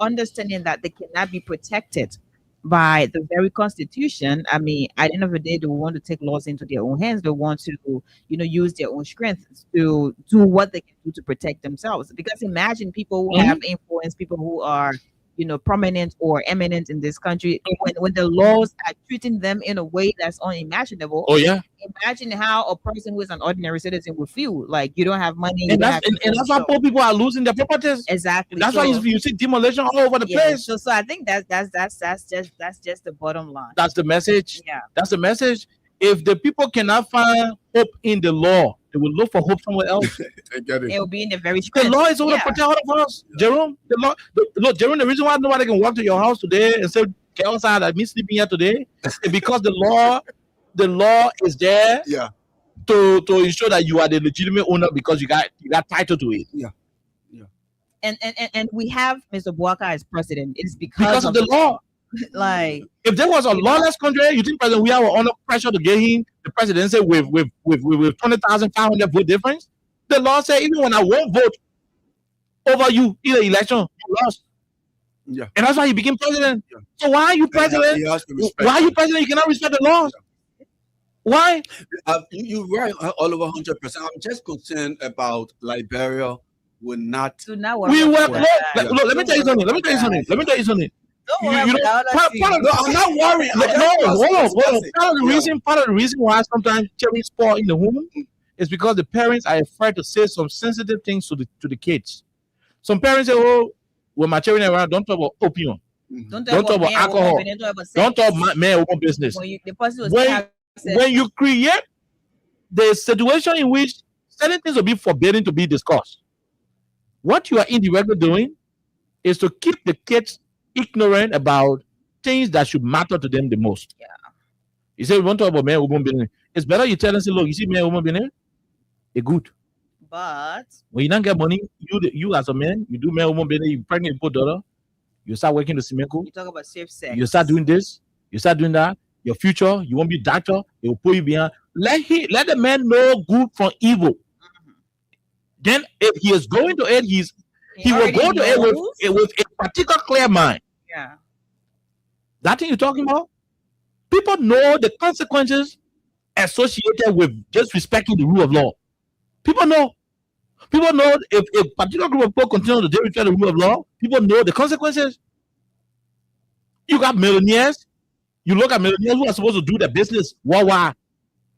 understanding that they cannot be protected by the very constitution, I mean, at the end of the day, they want to take laws into their own hands. They want to use their own strength to do what they can do to protect themselves. Because imagine people who have influence, people who are prominent or eminent in this country, when the laws are treating them in a way that's unimaginable. Oh yeah. Imagine how a person who is an ordinary citizen would feel. Like, you don't have money. And that's why poor people are losing their properties. Exactly. That's why you see demolition all over the place. So I think that's just the bottom line. That's the message. Yeah. That's the message. If the people cannot find hope in the law, they will look for hope somewhere else. I get it. It will be in the very The law is going to protect all of us, Jerome. Jerome, the reason why nobody can walk to your house today and say, "Get outside, I'm sleeping here today," is because the law is there to ensure that you are the legitimate owner because you got title to it. Yeah. And we have Mr. Bouaka as president. It's because of the law. Like, if there was a lawless country, you think President Weah were under pressure to get him the presidency with 20,500 vote difference? The law said even when I won't vote over you in the election, you lost. Yeah. And that's why he became president. Yeah. So why are you president? Why are you president? You cannot respect the laws. Yeah. Why? You're right, all over 100%. I'm just concerned about Liberia will not. We work. Look, let me tell you something. I'm not worried. Part of the reason why sometimes children spoil in the home is because the parents are afraid to say some sensitive things to the kids. Some parents say, "Oh, when my children are around, don't talk about opium, don't talk about alcohol, don't talk about man-woman business." When you create the situation in which certain things will be forbidden to be discussed, what you are indirectly doing is to keep the kids ignorant about things that should matter to them the most. Yeah. You say we want to talk about man woman business. It's better you tell them, say, look, you see man woman business, it's good. But when you don't get money, you as a man, you do man woman business, you pregnant, you put daughter, you start working the cement. You talk about safe sex. You start doing this, you start doing that. Your future, you won't be doctor, it will put you behind. Let the man know good from evil. Mm-hmm. Then if he is going to it, he will go to it with a particular clear mind. Yeah. That thing you're talking about? People know the consequences associated with just respecting the rule of law. People know. People know if a particular group of people continue to disrespect the rule of law, people know the consequences. You got millionaires. You look at millionaires who are supposed to do their business worldwide.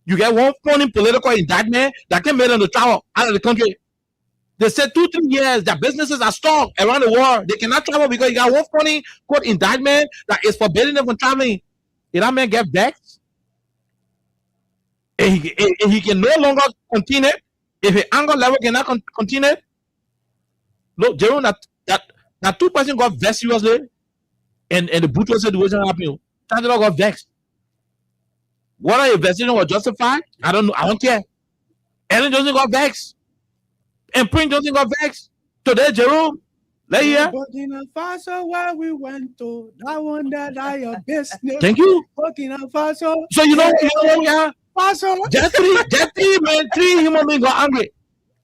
You get one funny political indictment that can make them to travel out of the country. They said 2-3 years that businesses are stalled around the world. They cannot travel because you got one funny court indictment that is forbidding them from traveling. If that man get vexed, and he can no longer continue, if his anger level cannot continue, look, Jerome, that 2 person got vexed seriously. and the brutal situation happened, Tandela got vexed. Whether your investigation was justified, I don't know. I don't care. Ellen Johnson got vexed. And Prince Johnson got vexed. Today, Jerome, Burkina Faso, where we went to, that one that I your business. Thank you. Burkina Faso. So you know where we are? Faso. Just three human beings got angry.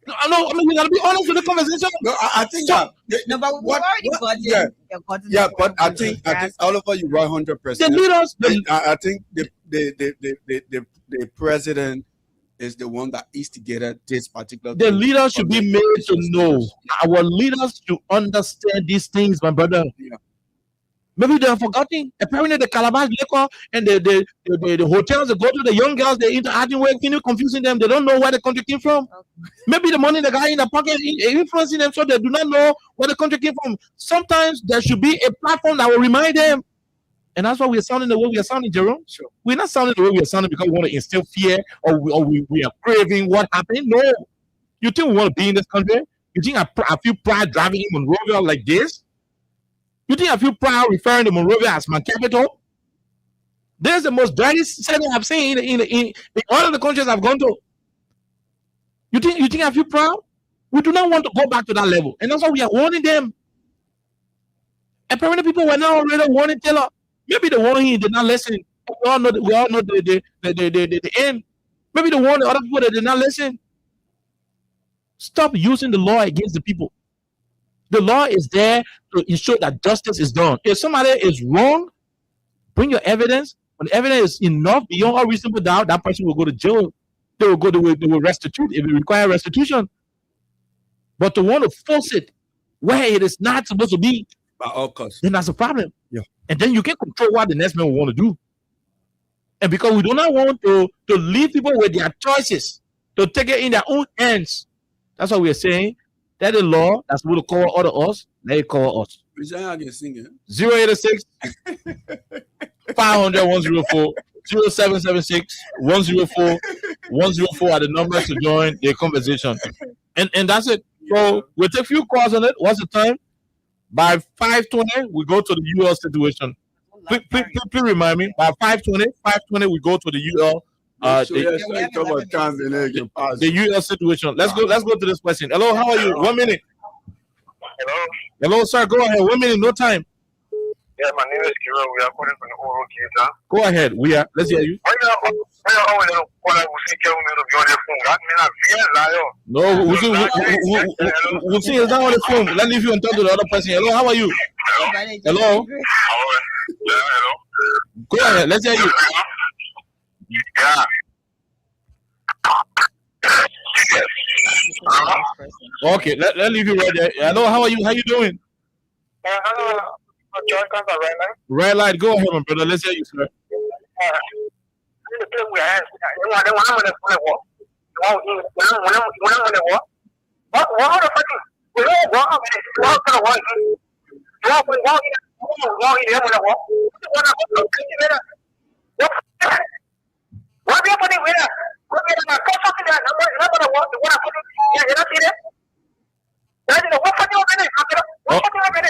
I mean, we gotta be honest with the conversation. No, I think that. No, but we've already got Yeah, but I think all of you are 100%. The leaders. I think the president is the one that instigated this particular. The leaders should be made to know. Our leaders should understand these things, my brother. Yeah. Maybe they have forgotten. Apparently, the Calabash liquor and the hotels they go to, the young girls they're interacting with, confusing them. They don't know where the country came from. Okay. Maybe the money the guy in the pocket influencing them, so they do not know where the country came from. Sometimes there should be a platform that will remind them. And that's why we are sounding the way we are sounding, Jerome. Sure. We're not sounding the way we are sounding because we want to instill fear or we are craving what happened. No. You think we want to be in this country? You think I feel proud driving in Monrovia like this? You think I feel proud referring to Monrovia as my capital? There's the most dirty setting I've seen in all of the countries I've gone to. You think I feel proud? We do not want to go back to that level. And that's why we are warning them. Apparently people were now already warning Taylor. Maybe the warning he did not listen. We all know the end. Maybe the warning other people that did not listen. Stop using the law against the people. The law is there to ensure that justice is done. If somebody is wrong, bring your evidence. When the evidence is enough beyond all reasonable doubt, that person will go to jail. They will restitute if it requires restitution. But to want to force it where it is not supposed to be, by all costs, then that's a problem. Yeah. And then you can control what the next man will want to do. And because we do not want to leave people with their choices, to take it in their own hands, that's what we are saying. That the law that's supposed to cover all of us, let it cover us. 086 500 104 0776 104 104 are the numbers to join the conversation. And that's it. So we'll take a few calls on it. What's the time? By 5:20, we go to the UL situation. Please remind me. By 5:20, we go to the UL. The UL situation. Let's go to this question. Hello, how are you? 1 minute. Hello, sir. Go ahead. 1 minute. No time. Yeah, my name is Kiro. We are calling from the Oral Kita. Go ahead. We are. Let's hear you. No, we'll see. It's not on the phone. Let's leave you and talk to the other person. Hello, how are you? Hello. Go ahead. Let's hear you. Yeah. Okay, let's leave you right there. Hello, how are you? How you doing? Red light. Go ahead, my brother. Let's hear you, sir.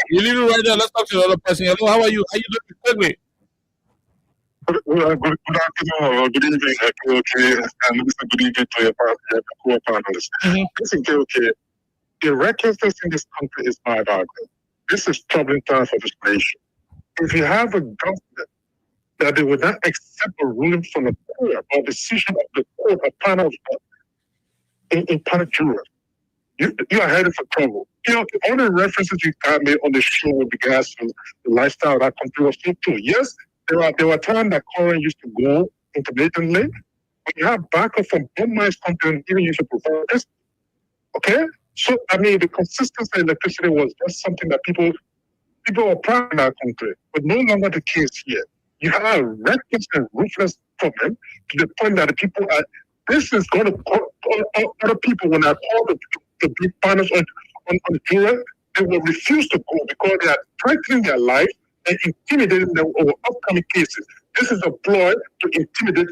You leave it right there. Let's talk to the other person. Hello, how are you? How you doing? Quickly. Good afternoon or good evening, okay, and listen, good evening to your co-panelists. Listen, okay, the recklessness in this country is bad ugly. This is troubling time for this nation. If you have a government that they would not accept a ruling from the court or decision of the court or panel in Panajura, you are headed for trouble. You know, all the references you got made on the show with regards to the lifestyle of that country was so true. Yes, there were times that Corin used to go intermittently, but you have backup from both minds country and even used to provide this. Okay? So, I mean, the consistency of electricity was just something that people were proud in our country, but no longer the case here. You have a reckless and ruthless problem to the point that the people are, this is going to call other people when I call the big partners on the jury, they will refuse to go because they are threatening their life and intimidating them over upcoming cases. This is a ploy to intimidate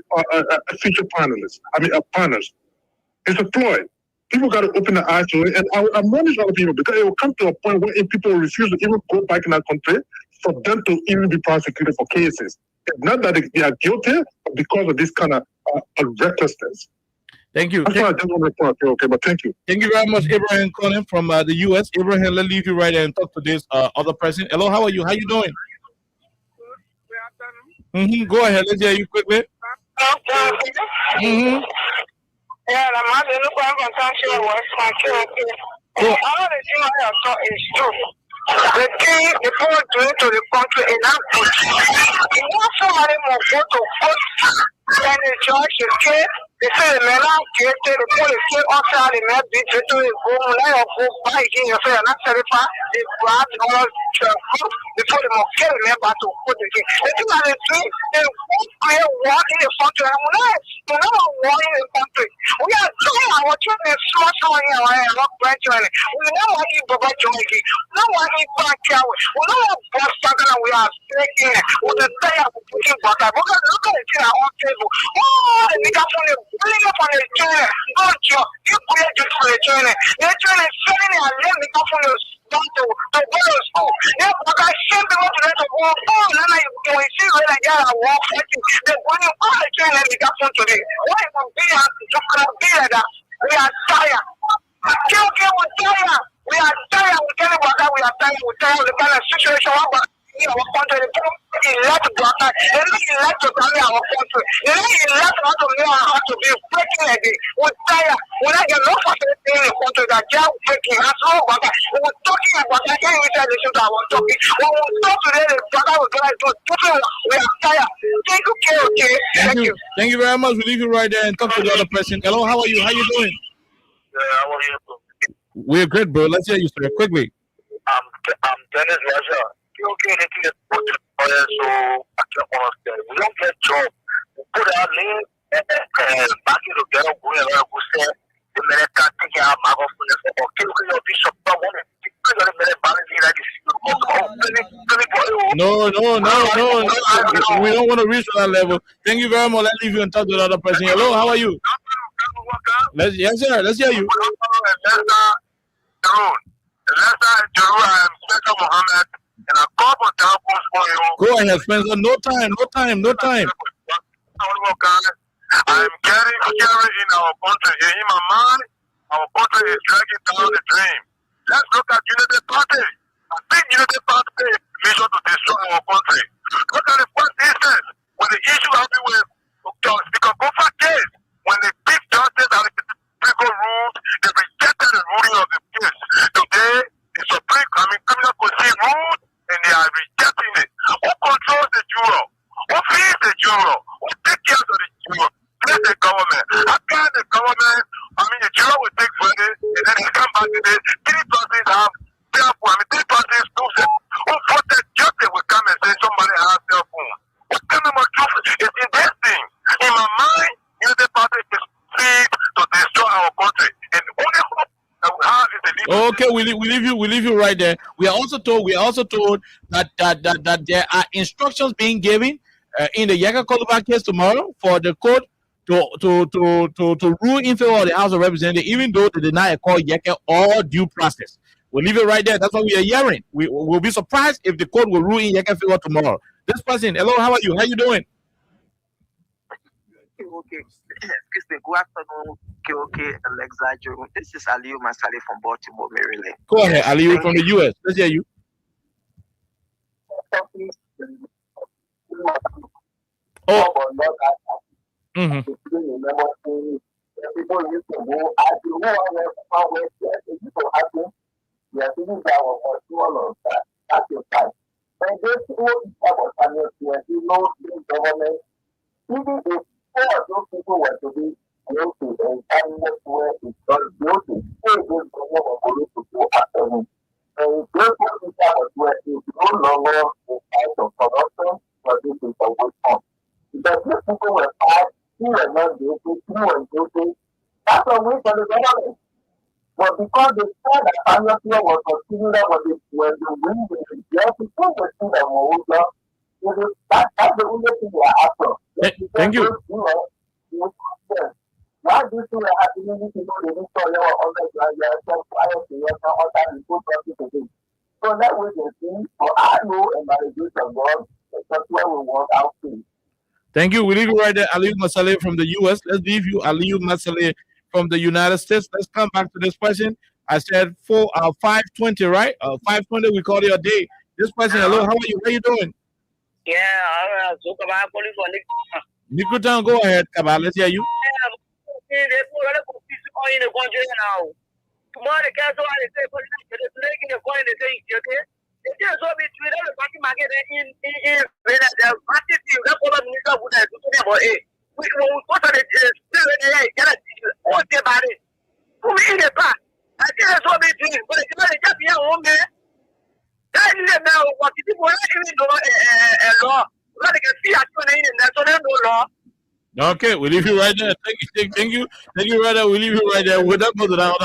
future panelists. Partners. It's a ploy. People got to open their eyes to it, and I admonish other people because it will come to a point where if people refuse to even go back in our country, for them to even be prosecuted for cases. It's not that they are guilty, but because of this kind of recklessness. Thank you. That's why I just want to say, okay, but thank you. Thank you very much, Abraham Conan from the U.S. Abraham, let's leave you right there and talk to this other person. Hello, how are you? How you doing? Go ahead. Let's hear you quickly. Yeah, I'm not going to the thing the people doing to the country in that country. You want somebody more go to vote, then the judge is scared. They say the men are scared, the police came outside, the men beat you to the home, let you go by again, you say, not certified, they grab all the food before they must kill the men back to put the king. The thing that they do, they create war in the country, and we're not war in the country. We are doing our children, small someone here, and not graduating. We don't want you, Baba Johnny. We don't want you, back here. We don't want boss talking, and we are speaking. We the day of putting butter. Look at the thing on table. Oh, the nigga from the bring up on the train. Go, Joe. You create just for the train. The train is selling it, and let me come from the down to go to school. Yeah, but I send people to the war. Oh, and then when you see where I got a war fighting, they're going to all the train and we got from today. Why would be like that? We are tired. Okay, we're tired. We are tired. We can't about that. We are tired. We're tired of the kind of situation. Our country, the people elect Black, they don't elect to carry our country. They don't elect how to know how to be breaking a day. We're tired. We're not getting no facility in the country that they are breaking. That's all about that. We were talking about that. Can't even listen to our topic. When we talk today, the brother was going to do it. We are tired. Thank you, okay. Thank you. Thank you very much. We'll leave you right there and talk to the other person. Hello, how are you? How you doing? Yeah, how are you? We're great, bro. Let's hear you, sir. Quickly. I'm Dennis Raja. Okay, they can put it so I can understand. We don't get job. We put our name and back in the ghetto, we are going to say, the men can't take out my office. Okay, look at your bishop. No. We don't want to reach that level. Thank you very much. Let's leave you and talk to the other person. Hello, how are you? Yes, sir. Let's hear you. Go ahead, Spencer. No time. I'm getting in our country. In my mind, our country is dragging down the dream. Let's look at Unity Party. I think Unity Party is mission to destroy our country. Look at the first instance when the issue happened with Speaker Gofa case. When the Chief Justice and the Supreme ruled, they rejected the ruling of the case. Today, the Criminal Court ruled, and they are rejecting it. Who controls the juror? Who feeds the juror? Who takes care of the juror? It's the government. How can the government, the juror will take credit, and then they come back to this. Three parties who voted guilty will come and say somebody has their phone. What kind of truth is in this thing? In my mind, the party is free to destroy our country. And the only hope that we have is the Okay, we leave you right there. We are also told that there are instructions being given in the Yaka Koluba case tomorrow for the court to rule in favor of the House of Representatives, even though they deny a call Yaka or due process. We'll leave it right there. That's what we are hearing. We'll be surprised if the court will rule in Yaka favor tomorrow. This person, hello, how are you? How you doing? Okay. Excuse me. Good afternoon, KOK Alexa Joe. This is Aliyu Masali from Baltimore, Maryland. Go ahead, Aliyu from the US. Let's hear you. People used to go, I do know yes, this is our first that. That's your time. And this is what we have on Samuel here. You know, the government, even if all of those people were to be guilty and Samuel where it's not guilty, still this government was going to go after him. And this what we have on where is no longer a type of corruption, but this is a way on. Because these people were found, who were not guilty, who were guilty, that's a way for the government. But because they said that Samuel was considered when the wind was there, people were still a Mohuja. That's the only thing we are after. Thank you. Why do you think we have to know the history of the prior to your other report to do? So that way they see, or I know, and by the Thank you. We leave you right there, Aliyu Masale from the U.S. Let's leave you, Aliyu Masale from the United States. Let's come back to this question. I said 5:20, right? 5:20. We call it a day. This question. Hello, how are you? How are you doing? Yeah, Nikutan, go ahead, Kabal. Let's hear you. Okay, we leave you right there. Thank you, right there. We leave you right there. With that goes another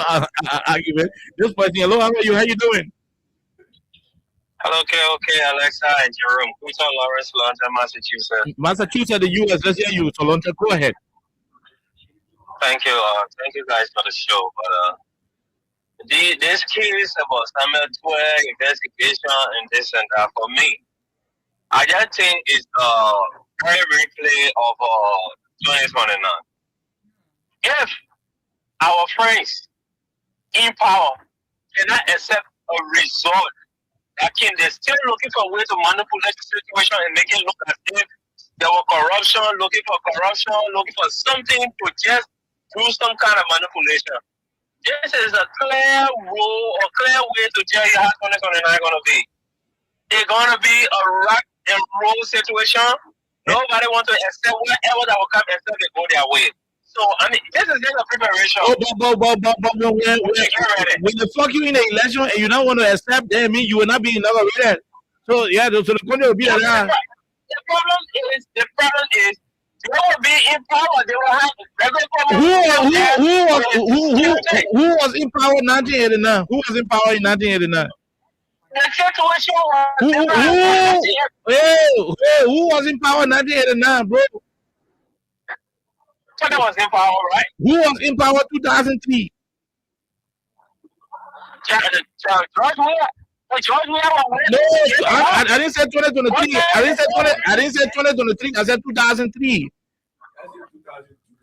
argument. This person, hello, how are you? How you doing? Hello, okay, Alexa and Jerome. Kuta Lawrence, Toronto, Massachusetts. Massachusetts, the U.S. Let's hear you, Toronto. Go ahead. Thank you guys for the show. But this case about Samuel Twer investigation and this and that, for me, I just think it's very replay of 2029. If our friends in power cannot accept a result, they're still looking for a way to manipulate the situation and make it look as if there was corruption, looking for something to just do some kind of manipulation. This is a clear rule or clear way to tell you how 2029 is going to be. It's going to be a rock and roll situation. Nobody wants to accept whatever that will come except they go their way. So, I mean, this is just a preparation. When the fuck you in the election and you don't want to accept, that means you will not be in another way. So, yeah, so the country will be like that. The problem is, they will be in power. They will have who was in power in 1989? Who was in power in 1989? The situation was who was in power in 1989, bro? Who was in power, right? Who was in power 2003? George Weah. No, I didn't say 2023. I didn't say 2023. I said 2003.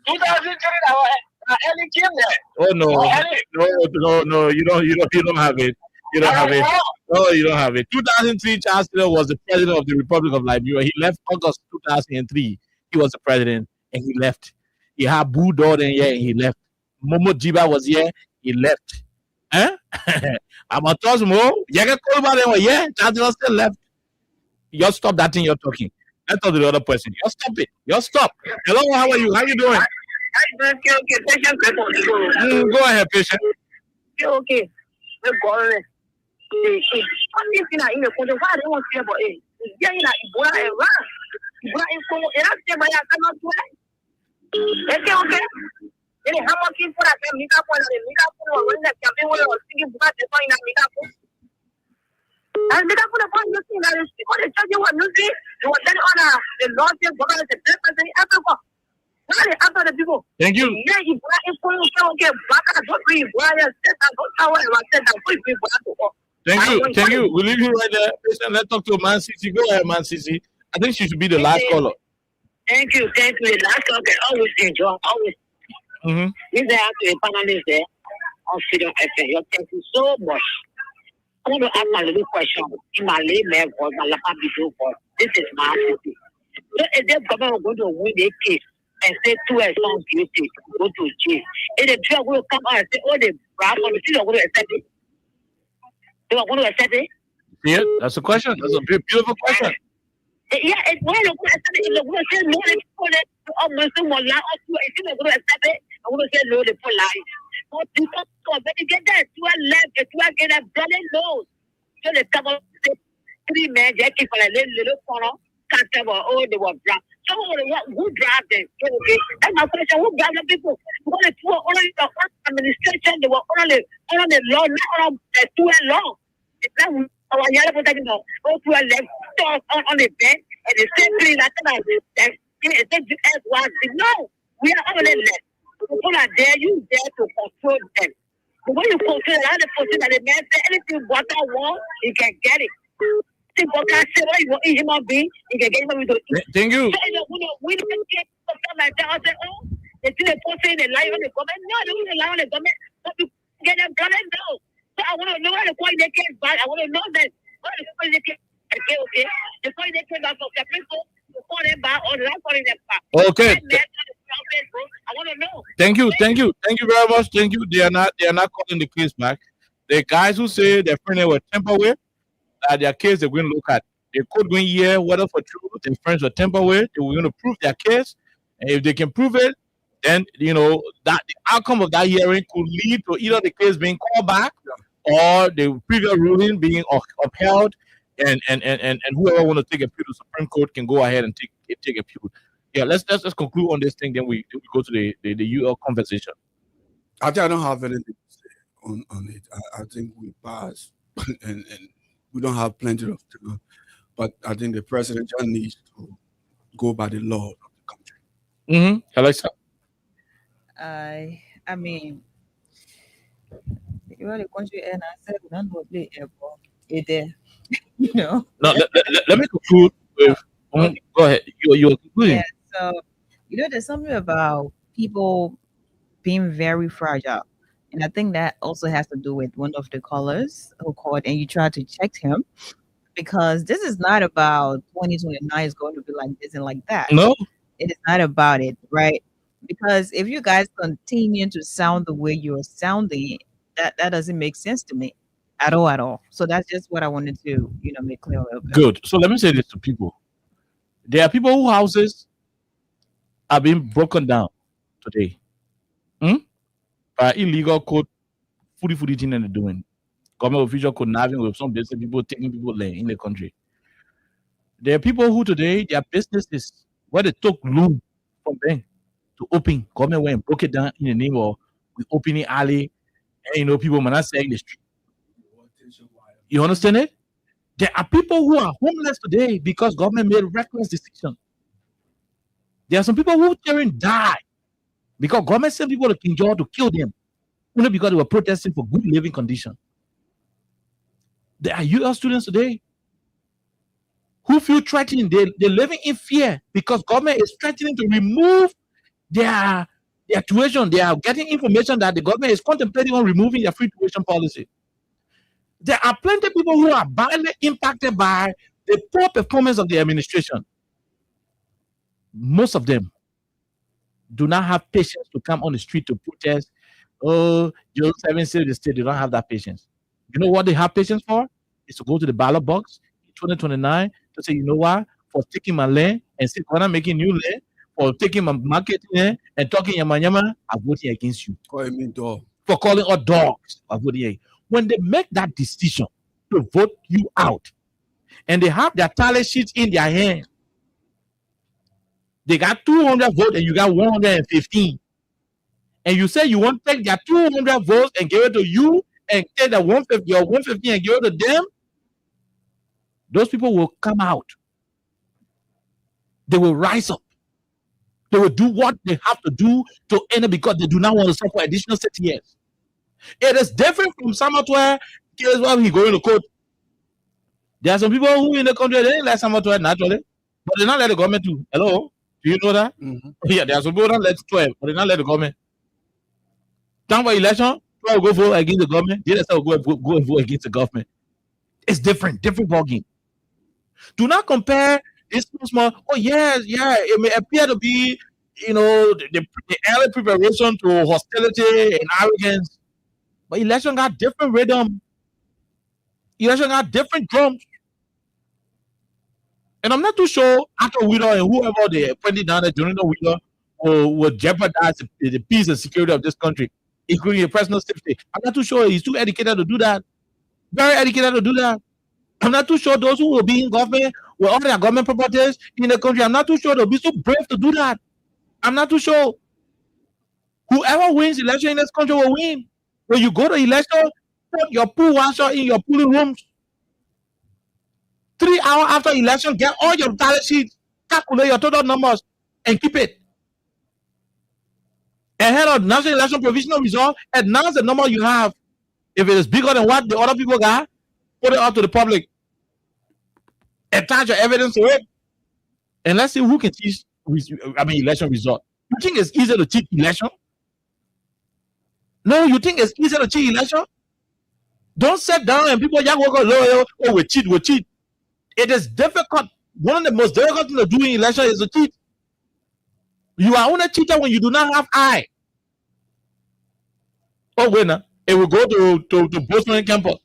2003. Ellie came there. Oh no, you don't have it. You don't have it. No, you don't have it. 2003, Charles Taylor was the president of the Republic of Liberia. He left August 2003. He was the president and he left. He had Boo Dorden here and he left. Momo Jiba was here. He left. Huh? I'm a toss more. Yaga Kolba was here. Charles Taylor still left. You stop that thing you're talking. Let's talk to the other person. You stop it. You stop. Hello, how are you? How you doing? Go ahead, patient. Okay. Thank you. Thank you. We'll leave you right there. Let's talk to Man City. Go ahead, Man City. I think she should be the last caller. Thank you. The last caller always enjoy. Always. If they have a panelist there on Freedom FM, thank you so much. I want to ask my little question. In my lay man voice, my lapa video voice. This is Man City. So if the government going to win the case and say 2 is found guilty, go to jail, if the judge will come out and say, oh, the bravo, the still going to accept it. They are going to accept it. Yeah, that's a question. That's a beautiful question. Yeah, it's why they're going to accept it. They're going to say no, they put it. Almost someone lie or two. If they're going to accept it, I'm going to say no, they put lie. But people come, but they get that 12 left, the 12 get a bloody nose. So they come up and say 3 men, they keep on a little corner, can't tell them, oh, they were black. So who drive them? Okay. That's my question. Who drive the people? Because they were only the administration, they were only the law, not on the 12 law. It's not our yellow protection law. Go to a left, on the bench, and the same thing that no, we are only left. People are there, you there to control them. But when you control the person that the man say anything what I want, you can get it. Thank you. We we didn't get something like that. I said, oh, they see the person, they lie on the government. No, they wouldn't lie on the government. But we get them done and no. So I want to know how the point they came back. I want to know that what the point they came back. Okay. The point they came back from the people to call them back or the last calling them back. Okay. I want to know. Thank you very much. Thank you. They are not calling the case back. The guys who say their friends were tempered with, their case they're going to look at. They could go in here whether for true their friends were tempered with. They were going to prove their case, and if they can prove it, then that the outcome of that hearing could lead to either the case being called back or the previous ruling being upheld, and whoever want to take appeal to Supreme Court can go ahead and take appeal. Yeah, let's conclude on this thing. Then we go to the UL conversation. I don't have anything to say on it. I think we pass, and we don't have plenty of time. But I think the president just needs to go by the law of the country. Mm-hmm. Alexa. I mean, you are the country, and I said, "None will play airport." No, let me conclude with. Go ahead. You're concluding. Yeah. So, there's something about people being very fragile. And I think that also has to do with one of the callers who called and you tried to check him, because this is not about 2029 is going to be like this and like that. No. It is not about it, right? Because if you guys continue to sound the way you're sounding, that doesn't make sense to me at all. So that's just what I wanted to, make clear a little bit. Good. So let me say this to people. There are people whose houses are being broken down today. By illegal code, foodie thing and they're doing. Government official conniving with some basic people taking people in the country. There are people who today, their businesses, where they took loan from them to open, government went and broke it down in the name of we opening alley, and people might not say in the street. You understand it? There are people who are homeless today because government made reckless decisions. There are some people who didn't die because government sent people to King George to kill them, only because they were protesting for good living conditions. There are US students today who feel threatened. They're living in fear because government is threatening to remove their tuition. They are getting information that the government is contemplating on removing their free tuition policy. There are plenty of people who are badly impacted by the poor performance of the administration. Most of them do not have patience to come on the street to protest. Oh, Joe 7 said the state, they don't have that patience. You know what they have patience for? Is to go to the ballot box in 2029 to say, you know what, for taking my land and say, when I'm making new land, for taking my market land and talking yama, I'm voting against you. Calling me dog. For calling us dogs, I'm voting against you. When they make that decision to vote you out, and they have their tally sheets in their hands, they got 200 votes and you got 115, and you say you want to take their 200 votes and give it to you, and take the 150 or 150 and give it to them, those people will come out. They will rise up. They will do what they have to do to end it because they do not want to suffer additional 30 years. It is different from Samatware case where he going to court. There are some people who in the country, they didn't let Samatware naturally, but they not let the government do. Hello? Do you know that? Mm-hmm. Yeah, there are some people who don't let 12, but they not let the government. Time for election, 12 go vote against the government, the other side will go and vote against the government. It's different ballgame. Do not compare this small. Oh yes, it may appear to be, the early preparation to hostility and arrogance. But election got different rhythm. Election got different drums. And I'm not too sure Arthur Wheeler and whoever they appointed down there, Jonathan Wheeler, will jeopardize the peace and security of this country, including your personal safety. I'm not too sure he's too educated to do that. Very educated to do that. I'm not too sure those who will be in government with all their government properties in the country, I'm not too sure they'll be so brave to do that. I'm not too sure. Whoever wins election in this country will win. When you go to election, put your pool washer in your polling rooms. 3 hours after election, get all your tally sheets, calculate your total numbers, and keep it. Ahead of national election provisional result, announce the number you have. If it is bigger than what the other people got, put it out to the public. Attach your evidence to it. And let's see who can teach election result. You think it's easy to cheat election? No, you think it's easy to cheat election? Don't sit down and people young work loyal. Oh, we cheat. It is difficult. One of the most difficult things to do in election is to cheat. You are only a cheater when you do not have eye. Oh, winner. It will go to Bozeman campus.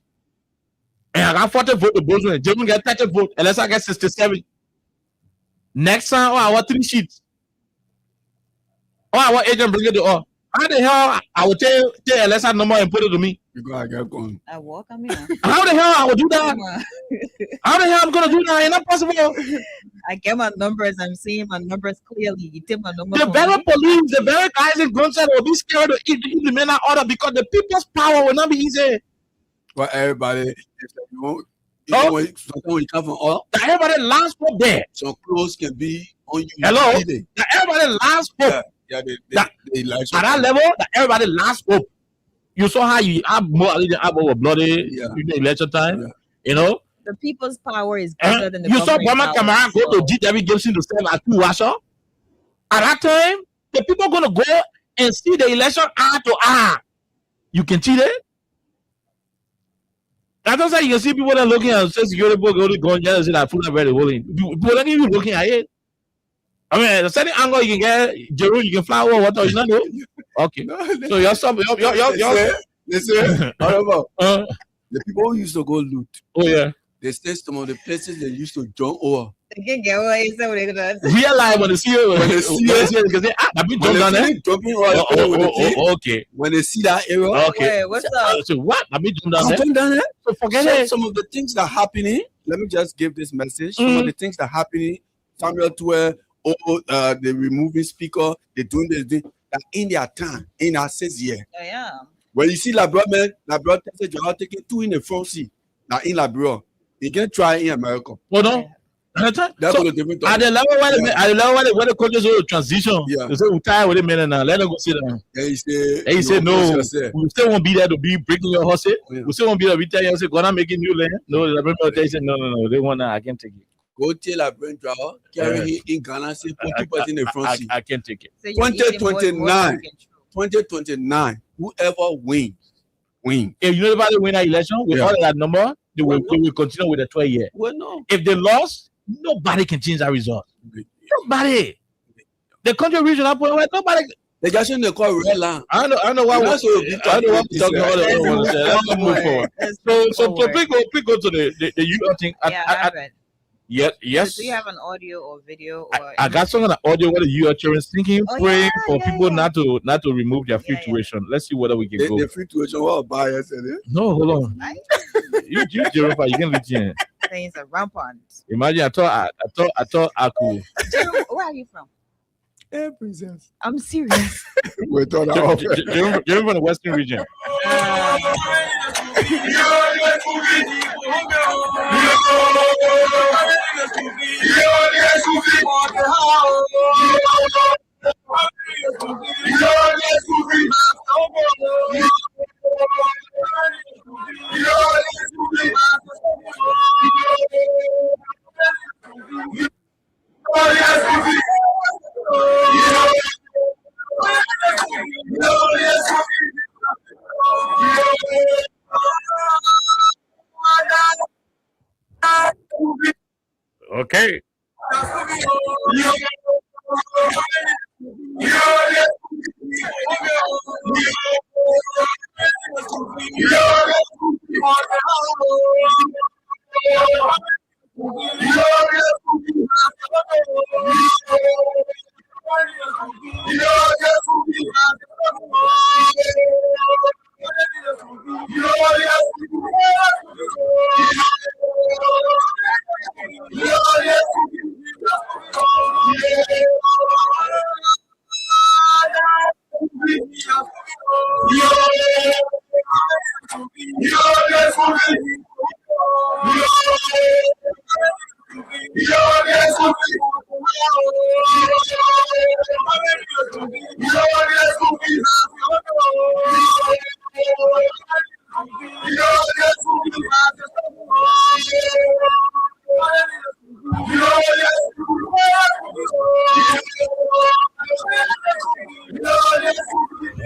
And I got 40 votes to Bozeman. Jim get 30 votes. Unless I get 67. Next time, I want 3 sheets. I want agent bring it to all. How the hell I will tell Alexa number and put it to me? You gotta get going. I walk. I mean, how the hell I will do that? How the hell I'm gonna do that? It's not possible. I get my numbers. I'm seeing my numbers clearly. You take my number. The very police, the very guys in Gunshot will be scared to implement that order because the people's power will not be easy. Well, everybody, when you come from all, everybody last hope there. Some clothes can be on you. Hello, everybody last hope. Yeah, at that level, everybody last hope. You saw how you have more bloody election time. You know, the people's power is greater than the you saw Bama Kamara go to G.W. Gibson to serve as 2 washer. At that time, the people are gonna go and see the election eye to eye. You can see that. That's why you can see people that are looking at security book going and say that food are very willing. People don't even looking at it. I mean, the certain angle you can get, Jeru, you can fly over water, you know? Okay. So you're listen, the people who used to go loot. Oh, yeah. They say some of the places they used to jump over. They can get away, so they're gonna realize when they see you, because they have been jumping down there. Okay. When they see that area, okay. What's up? So what? Have been jumping down there? So forget it. Some of the things that are happening. Let me just give this message. Some of the things that are happening. Samuel Tuer. They removing speaker, they doing this thing that in their time, in our 6 years. Oh, yeah. When you see Labrador says you are taking 2 in the front seat. Now in Labrador, you can try in America. Oh no. That's so, at the level where the coaches will transition, they say we tired with it, man. Now let them go sit down. And he said no, we still won't be there to be breaking your horse. We still won't be there to be telling you, gonna make a new land. No, they said no, they want I can't take it. Go tell a brain drawer, carry him in Ghana, say put 2% in the front seat. I can't take it. So 2029, whoever wins. If nobody win that election with all that number, they will continue with the 12 year. Well, no. If they lost, nobody can change that result. Nobody. The country regional point, nobody. They just in the call red line. I don't know why. I don't know what we're talking about. Let's move forward. So please go to the UL thing. Yes. Do you have an audio or video? Or I got some of the audio where the UL children thinking, praying for people not to remove their filtration. Let's see whether we can go. The filtration, what bias is it? No, hold on. You Jeropa, you can reach in. Things are rampant. Imagine I thought I could. Where are you from? Hey, princess. I'm serious. We're talking about you're from the Western region. Okay.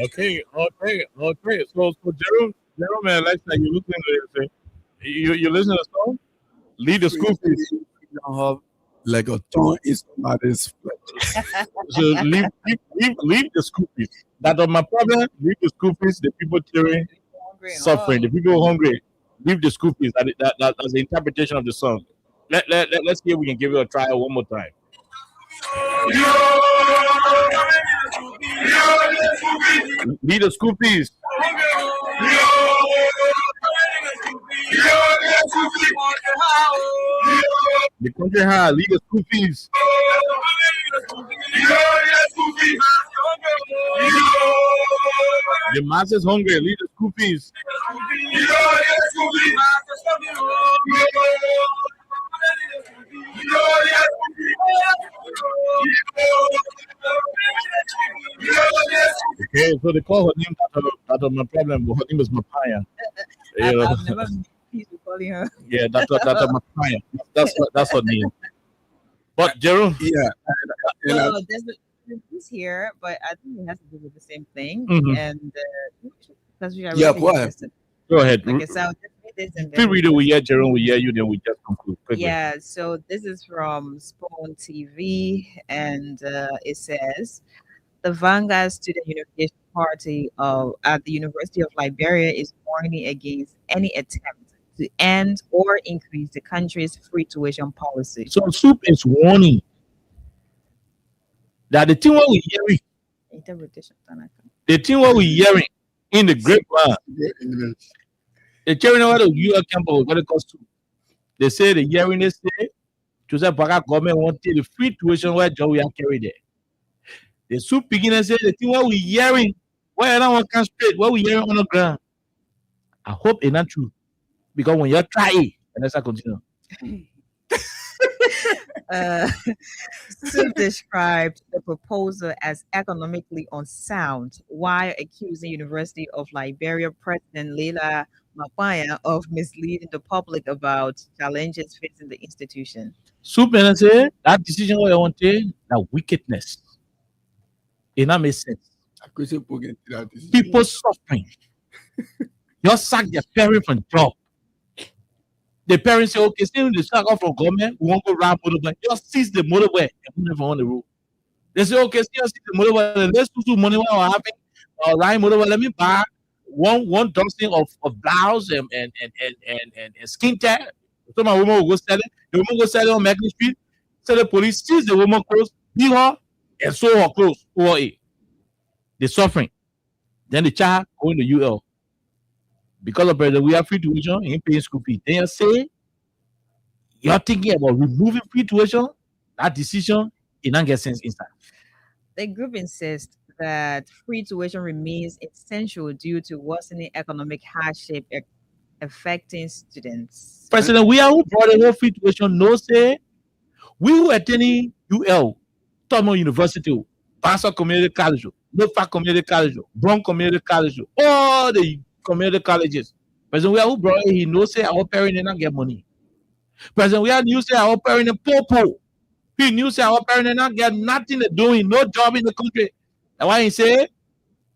Okay. So Jerome and Alexa, you listen to this. You listen to the song? Lead the school fees. Like a thorn in somebody's flesh. So leave the school fees. That was my problem. Leave the school fees. The people cheering, suffering. The people hungry. Leave the school fees. That's the interpretation of the song. Let's see if we can give it a try one more time. Lead the school fees. The country high. Lead the school fees. The masses hungry. Lead the school fees. Okay, so they call her name that was my problem. Her name is Mapaya. I've never been pleased with calling her. Yeah, that's Mapaya. That's her name. But Jerome, So there's this here, but I think it has to do with the same thing. Mhm. And that's what I Yeah, really go ahead. interested. Go ahead. Okay, so I'll just read this and If we then read it, we hear Jerome, we hear you, then we just conclude quickly. yeah, so this is from Spawn TV, and it says the Vanguard Student Unification Party at the University of Liberia is warning against any attempt to end or increase the country's free tuition policy. So Soup is warning that the thing what we hearing, Interpretation. the thing what we hearing in the grapevine, the hearing what the UL campus what it costs to. They say the hearing they say Joseph Baka government want to the free tuition where Joe we are carried there. The Soup begin and say the thing what we hearing, why I don't want to straight, what we hearing on the ground. I hope it's not true. Because when you try it, and let's continue. Sue described the proposal as economically unsound while accusing University of Liberia President Leila Mapaya of misleading the public about challenges facing the institution. Soup say that decision what I want to that wickedness. It not make sense. People suffering. You sack their parents from job. The parents say, okay, still the sack off from government, we won't go ride motorbike. Just seize the motorbike and put them on the road. They say, okay, still seize the motorbike. Let's do some money while we're having ride motorbike. Let me buy one dozen of blouse and skin tag. So my woman will go sell it. The woman will sell it on Macklin Street. So the police seize the woman clothes, beat her, and sew her clothes over it. They're suffering. Then the child going to UL. Because of President, we have free tuition, ain't paying school fees. Then you say you're thinking about removing free tuition, that decision, it don't get sense inside. The group insists that free tuition remains essential due to worsening economic hardship affecting students. President, we are who brought the whole free tuition, no say, we who attending UL, Tomo University, Pastor Community College, Norfolk Community College, Bronx Community College, all the community colleges. President, we are who brought it, he knows say our parents did not get money. President, we are new say our parents popo. He knew say our parents did not get nothing to do, no job in the country. That's why he say,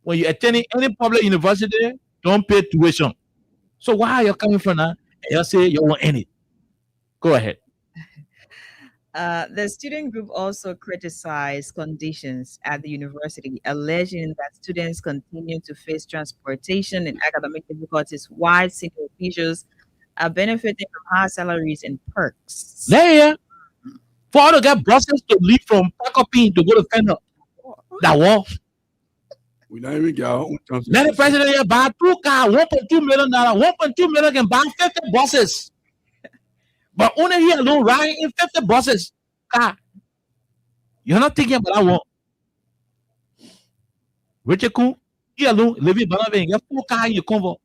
when you're attending any public university, don't pay tuition. So why are you coming from now? You say you want any. Go ahead. The student group also criticized conditions at the university, alleging that students continue to face transportation and academic difficulties while senior officials are benefiting from high salaries and perks. Yeah. For all to get buses to leave from Pakopin to go to Fender. That war. We don't even get our own transport. Let the president here buy 2 cars, $1.2 million. 1.2 million can buy 50 buses. But only here alone riding in 50 buses. Car. You're not thinking about that one. Richard Kuhn, here alone, living Banavin, you have 4 cars in your convo.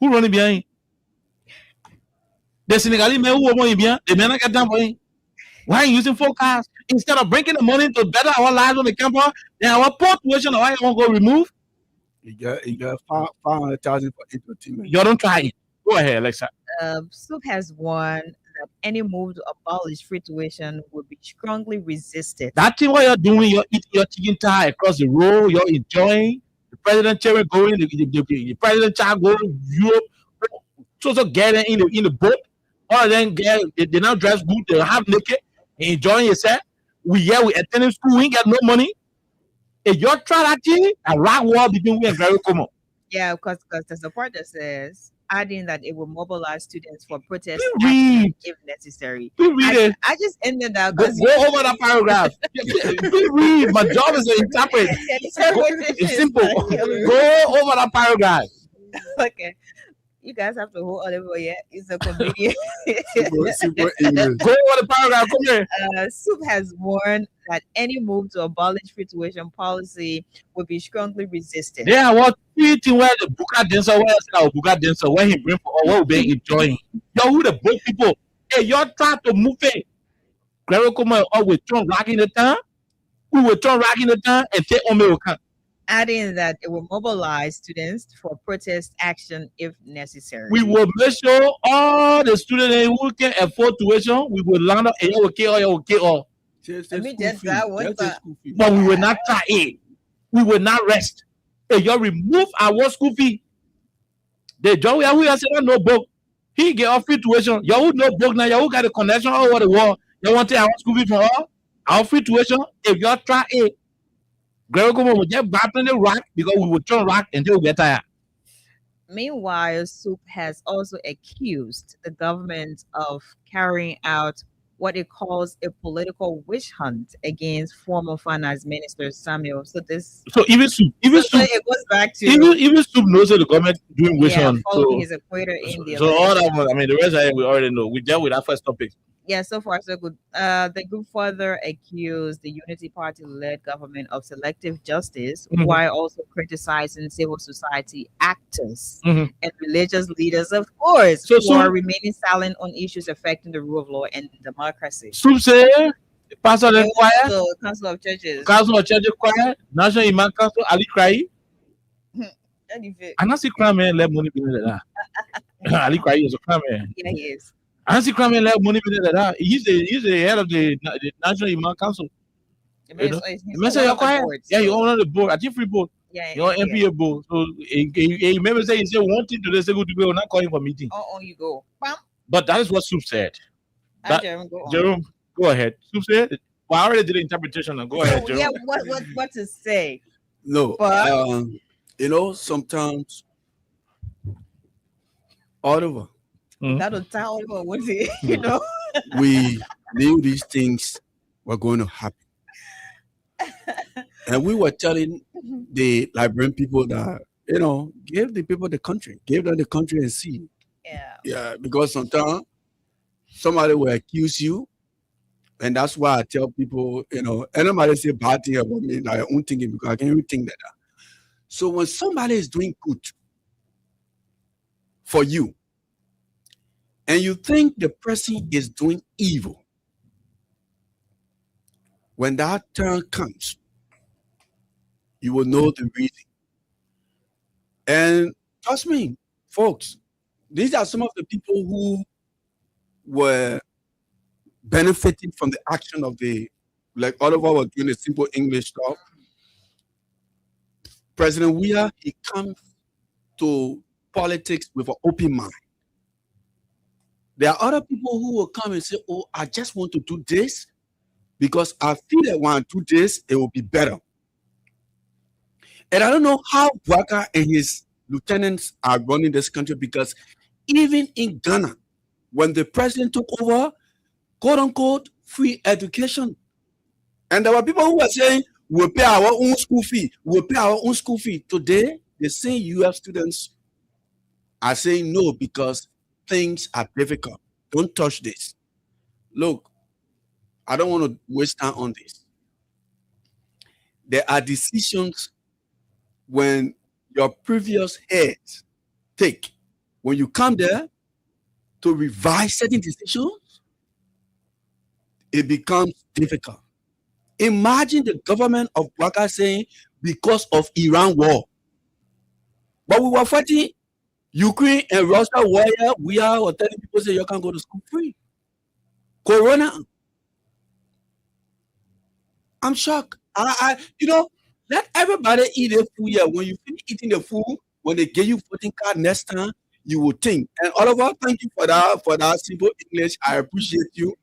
Who running behind? The Senegalese men who are running behind, they may not get down for him. Why are you using 4 cars? Instead of bringing the money to better our lives on the campus, then our poor tuition, why you won't go remove? You got 500,000 for entertainment. You don't try it. Go ahead, Alexa. SUP has warned that any move to abolish free tuition would be strongly resisted. That thing what you're doing, you're eating your chicken thigh across the road, you're enjoying. The president chair going, the president child going Europe, so getting in the boat. All of them they now dress good, they have naked, enjoying yourself. We attending school, we ain't got no money. If you're trying that thing, a rock war between we and Gary Como. Yeah, because there's a part that says adding that it will mobilize students for protest action if necessary. I just ended that. Go over that paragraph. Please read. My job is to interpret. It's simple. Go over that paragraph. Okay. You guys have to hold on over yet. It's a comedian. Go over the paragraph. Come here. Soup has warned that any move to abolish free tuition policy would be strongly resisted. Yeah, what tweeting where the Buka dancer, where he bring for all what we enjoying. Yo, who the broke people? Hey, you're trying to move it. Gary Como always turn rock in the town. We will turn rock in the town and take on me. Adding that it will mobilize students for protest action if necessary. We will make sure all the students who can afford tuition, we will land up and all. But we will not try it. We will not rest. Hey, you remove our school fee. The job we have said no book. He get off free tuition. You no book now. You got a connection all over the world. You want to have school fee for all? Our free tuition. If you try it. Gary Como will just battle the rock because we will turn rock until we get tired. Meanwhile, Soup has also accused the government of carrying out what it calls a political witch hunt against former finance minister Samuel. So even Soup, it goes back to even Soup knows that the government doing witch hunt. Following his equator in the so all that one, I mean, the rest of it we already know. We dealt with that first topic. Yeah, so far so good. The group further accused the Unity Party-led government of selective justice, while also criticizing civil society actors and religious leaders, of course, who are remaining silent on issues affecting the rule of law and democracy. Soup say, Pastor the choir, Council of Churches choir, National Imam Council, Ali Krai. I'm not see crime man let money be like that. Ali Krai is a crime man. Yeah, he is. I see Kwame let money be like that. He's the head of the National Imam Council. Yeah, you own the board. I think free board. Yeah, you're MPA board. So he remember say he said one thing today, say good to go, not calling for meeting. Oh, you go. Bam. But that is what Soup said. Jerome, go ahead. Soup said. Well, I already did the interpretation. Now go ahead, Jerome. Yeah, what to say? No, sometimes Oliver. That'll tell what it, we knew these things were going to happen. And we were telling the Liberian people that, give the people the country, give them the country and see. Yeah, because sometimes somebody will accuse you. And that's why I tell people, anybody say bad thing about me, like, I won't think it because I can't even think that. So when somebody is doing good for you, and you think the person is doing evil, when that turn comes, you will know the reason. And trust me, folks, these are some of the people who were benefiting from the action of like Oliver was doing a simple English talk. President Weah, he comes to politics with an open mind. There are other people who will come and say, oh, I just want to do this because I feel that when I do this, it will be better. And I don't know how Bouaka and his lieutenants are running this country because even in Ghana, when the president took over, quote unquote, free education. And there were people who were saying, we'll pay our own school fee. We'll pay our own school fee. Today, the same UF students are saying no because things are difficult. Don't touch this. Look, I don't want to waste time on this. There are decisions when your previous heads take. When you come there to revise certain decisions, it becomes difficult. Imagine the government of Bouaka saying, because of Iran war. But we were fighting Ukraine and Russia warrior, we are telling people say you can't go to school free. Corona. I'm shocked. Let everybody eat their food here. When you finish eating the food, when they give you voting card next time, you will think. And Oliver, thank you for that simple English. I appreciate you.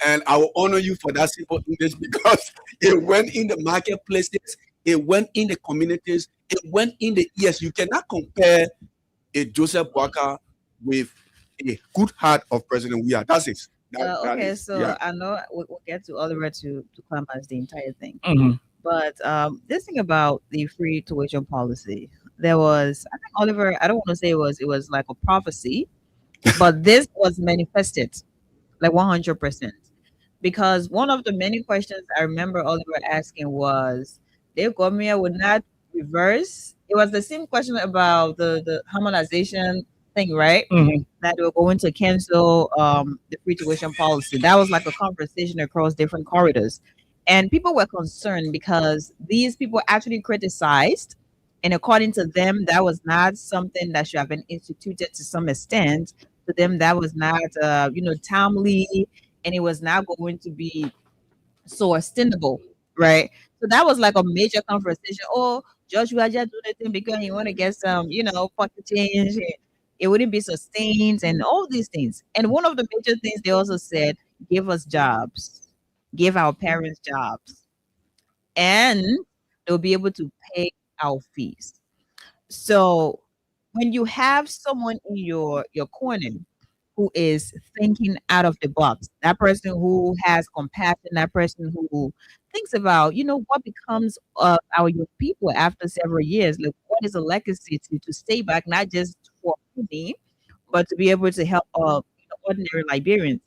And I will honor you for that simple English because it went in the marketplaces, it went in the communities, it went in the ears. You cannot compare a Joseph Boakai with a good heart of President Weah. That's it. I know we'll get to Oliver to climax the entire thing. Mm-hmm. But this thing about the free tuition policy, there was, I think, Oliver, I don't want to say it was like a prophecy, but this was manifested like 100%. Because one of the many questions I remember Oliver asking was, the government would not reverse. It was the same question about the harmonization thing, right? Mm-hmm. That they were going to cancel the free tuition policy. That was like a conversation across different corridors. And people were concerned because these people actually criticized. And according to them, that was not something that should have been instituted to some extent. To them, that was not, timely, and it was not going to be so sustainable, right? So that was like a major conversation. Oh, Joshua just do the thing because he want to get some, pocket change. It wouldn't be sustained and all these things. And one of the major things they also said, give us jobs, give our parents jobs, and they'll be able to pay our fees. So when you have someone in your corner who is thinking out of the box, that person who has compassion, that person who thinks about, what becomes of our young people after several years, like what is a legacy to stay back, not just for me, but to be able to help ordinary Liberians.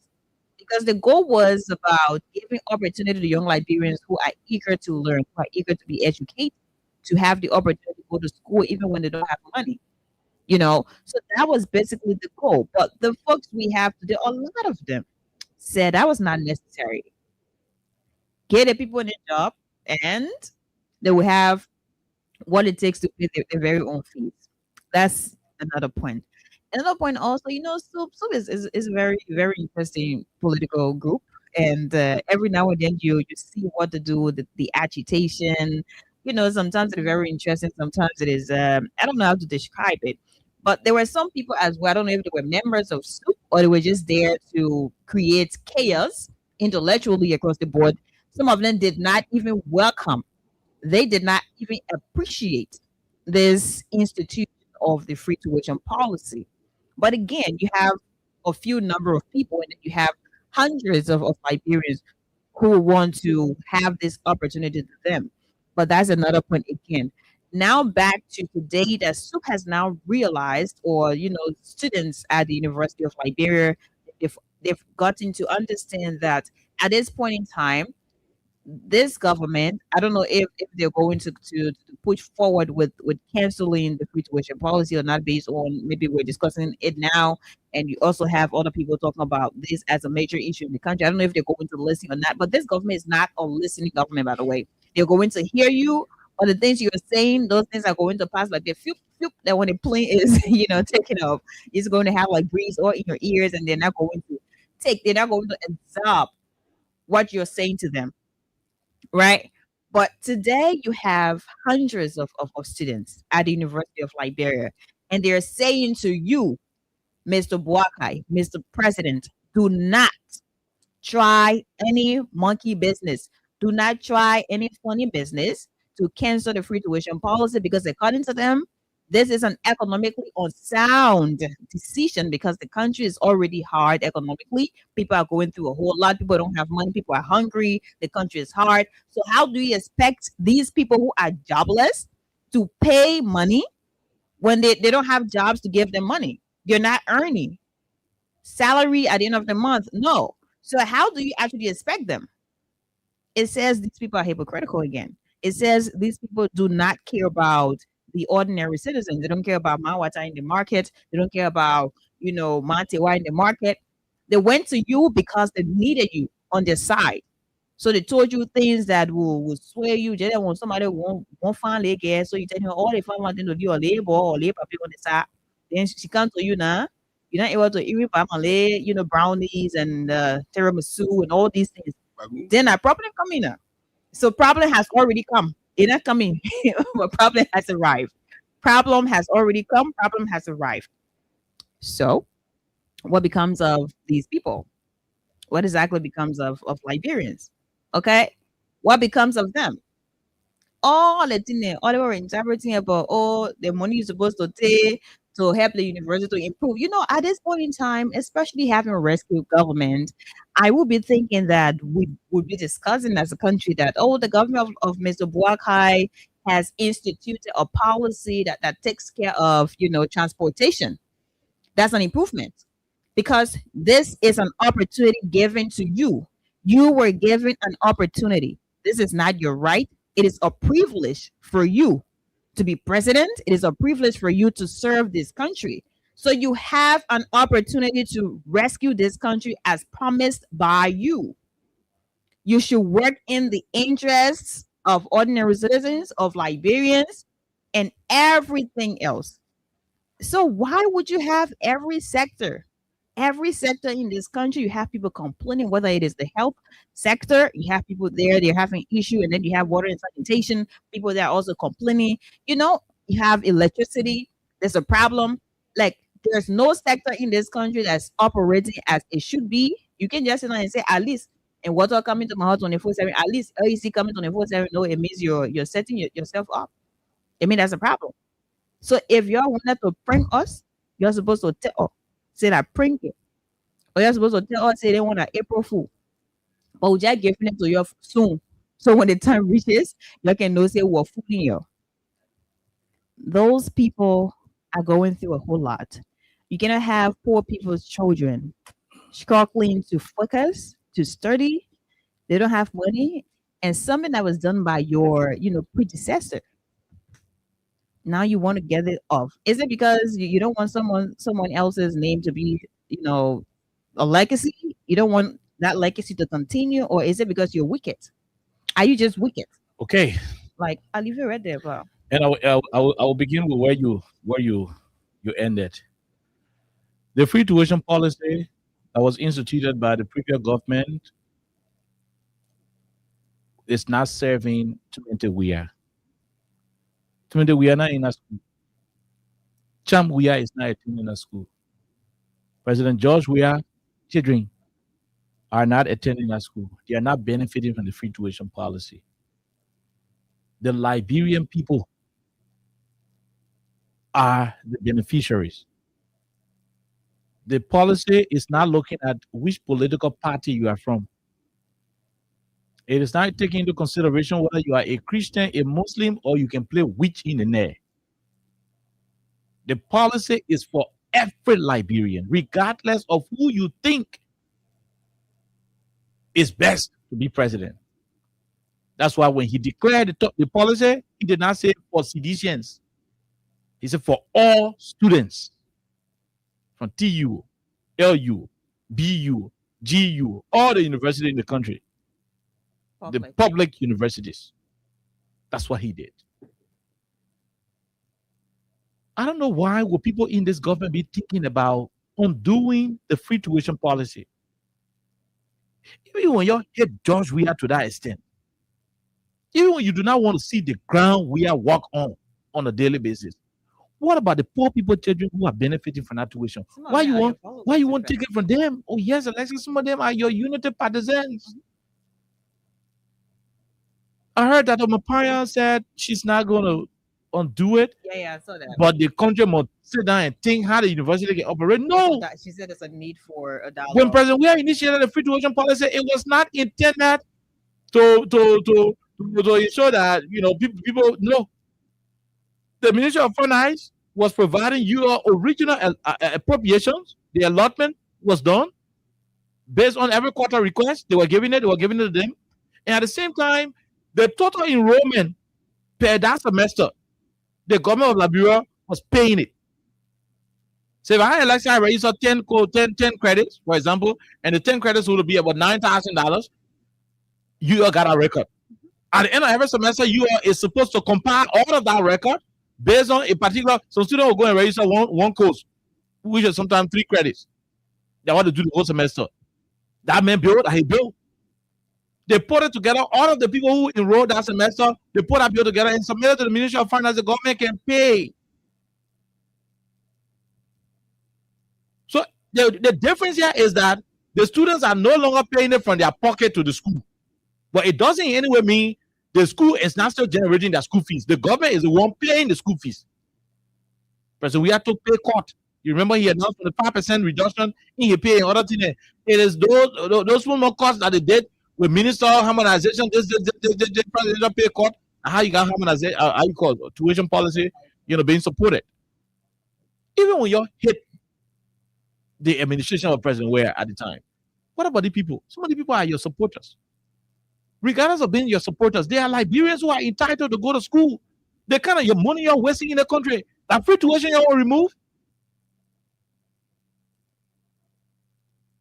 Because the goal was about giving opportunity to young Liberians who are eager to learn, who are eager to be educated, to have the opportunity to go to school even when they don't have money. So that was basically the goal. But the folks we have today, a lot of them said that was not necessary. Get the people in a job and they will have what it takes to pay their very own fees. That's another point. Another point also, SUP is a very, very interesting political group. And every now and then you see what to do, the agitation. Sometimes it's very interesting. Sometimes it is, I don't know how to describe it. But there were some people as well, I don't know if they were members of SUP or they were just there to create chaos intellectually across the board. Some of them did not even welcome. They did not even appreciate this institution of the free tuition policy. But again, you have a few number of people and you have hundreds of Liberians who want to have this opportunity to them. But that's another point again. Now back to today that SUP has now realized, or students at the University of Liberia, they've gotten to understand that at this point in time, this government, I don't know if they're going to push forward with canceling the free tuition policy or not, based on maybe we're discussing it now, and you also have other people talking about this as a major issue in the country. I don't know if they're going to listen or not, but this government is not a listening government, by the way. They're going to hear you, but the things you're saying, those things are going to pass like a phew, that when the plane is, taking off, it's going to have like breeze or in your ears, and they're not going to absorb what you're saying to them. Right. But today you have hundreds of students at the University of Liberia, and they're saying to you, Mr. Boakai, Mr. President, do not try any monkey business. Do not try any funny business to cancel the free tuition policy, because according to them, this is an economically unsound decision because the country is already hard economically. People are going through a whole lot. People don't have money. People are hungry. The country is hard. So how do you expect these people who are jobless to pay money when they don't have jobs to give them money? You're not earning salary at the end of the month. No. So how do you actually expect them? It says these people are hypocritical again. It says these people do not care about the ordinary citizen. They don't care about Mawata in the market. They don't care about, Mantewa in the market. They went to you because they needed you on their side. So they told you things that will sway you. Just when somebody won't find leg, so you tell him, oh, they find one thing to do or labor people on the side. Then she comes to you now. you're not able to even buy Malay, brownies and tiramisu and all these things, then a problem coming up. So problem has already come. It's not coming, but problem has arrived. Problem has already come. Problem has arrived. So, what becomes of these people? What exactly becomes of Liberians? Okay, what becomes of them? All the thing, all they were interpreting about, the money you're supposed to take to help the university to improve. At this point in time, especially having a rescue government, I will be thinking that we would be discussing as a country that, the government of Mr. Boakai has instituted a policy that takes care of, transportation. That's an improvement, because this is an opportunity given to you. You were given an opportunity. This is not your right. It is a privilege for you to be president. It is a privilege for you to serve this country. So you have an opportunity to rescue this country as promised by you. You should work in the interests of ordinary citizens, of Liberians, and everything else. So why would you have every sector in this country, you have people complaining, whether it is the health sector, you have people there, they're having issue, and then you have water and sanitation, people that are also complaining. You have electricity, there's a problem. Like, there's no sector in this country that's operating as it should be. You can just sit down and say, at least, and water coming to my house 24/7, at least LEC coming 24/7. No, it means you're setting yourself up. I mean, that's a problem. So if y'all wanted to prank us, you're supposed to tell, say that prank it. Or you're supposed to tell us, say they want an April Fool. But we just giving it to you soon. So when the time reaches, you can know, say, we're fooling you. Those people are going through a whole lot. You're going to have poor people's children struggling to focus, to study. They don't have money. And something that was done by your, predecessor, now you want to get it off. Is it because you don't want someone else's name to be, a legacy? You don't want that legacy to continue, or is it because you're wicked? Are you just wicked? Okay. Like, I'll leave it right there, bro. And I will begin with where you ended. The free tuition policy that was instituted by the previous government is not serving Timothy Weah. Timothy Weah not in a school. Cham Weah is not attending a school. President George Weah children are not attending a school. They are not benefiting from the free tuition policy. The Liberian people are the beneficiaries. The policy is not looking at which political party you are from. It is not taking into consideration whether you are a Christian, a Muslim, or you can play witch in the air. The policy is for every Liberian, regardless of who you think is best to be president. That's why when he declared the policy, he did not say for seditians. He said for all students from TU, LU, BU, GU, all the universities in the country, the public universities. That's what he did. I don't know why would people in this government be thinking about undoing the free tuition policy. Even when you hate George Weah to that extent, even when you do not want to see the ground Weah walk on a daily basis, what about the poor people children who are benefiting from that tuition? Why you want to take it from them? Oh yes, Alexis, some of them are your unity partisans. I heard that Omapaya said she's not going to undo it. Yeah, I saw that. But the country must sit down and think how the university can operate. No. She said there's a need for a dialogue. When President Weah initiated the free tuition policy, it was not intended to ensure that people know. The Ministry of Finance was providing your original appropriations. The allotment was done based on every quarter request. They were giving it to them. And at the same time, the total enrollment per that semester, the government of Liberia was paying it. So if I had like I registered 10 credits, for example, and the 10 credits would be about $9,000, you all got a record. At the end of every semester, you is supposed to compile all of that record based on a particular. So student will go and register one course. which is sometimes 3 credits. They want to do the whole semester. That man built, he built. They put it together. All of the people who enrolled that semester, they put that bill together and submitted to the Ministry of Finance. The government can pay. So the difference here is that the students are no longer paying it from their pocket to the school. But it doesn't in any way mean the school is not still generating their school fees. The government is the one paying the school fees. President, we have to pay court. You remember he announced the 5% reduction in pay and other things. It is those small costs that they did with minister harmonization, this presidential pay court, and how you got harmonization, how you call it, tuition policy, being supported. Even when you hit the administration of President Ware at the time, what about the people? Some of the people are your supporters. Regardless of being your supporters, they are Liberians who are entitled to go to school. They kind of your money you're wasting in the country. That free tuition you will remove.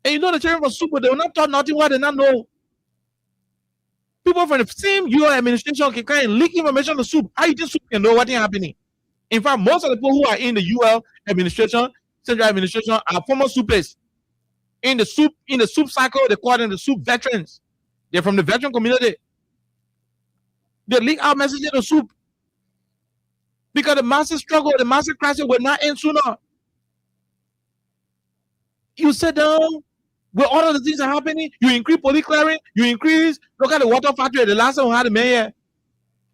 And the children from Super, they will not talk nothing what they not know. People from the same UL administration can kind of leak information to Soup. How you think Soup can know what is happening? In fact, most of the people who are in the UL administration, central administration, are former Soupers. In the Soup cycle, they call them the Soup veterans. They're from the veteran community. They leak out messages to Soup. Because the massive struggle, the massive crisis will not end sooner. You sit down, where all of the things are happening, you increase police clearing, look at the water factory, the last time we had the mayor.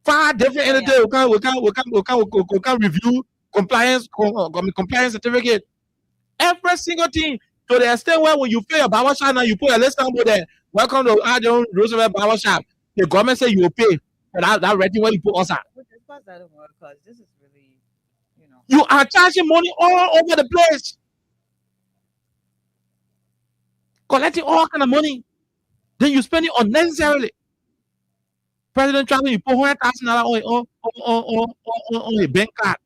5 different entities we can review compliance certificate. Every single thing, to the extent where when you pay a barber shop now, you put a list number there. Welcome to Adjon Roosevelt Barber Shop. The government say you will pay for that rating where you put us at. This is really, You are charging money all over the place. Collecting all kind of money. Then you spend it unnecessarily. President Trump, you put $100,000 on a bank card.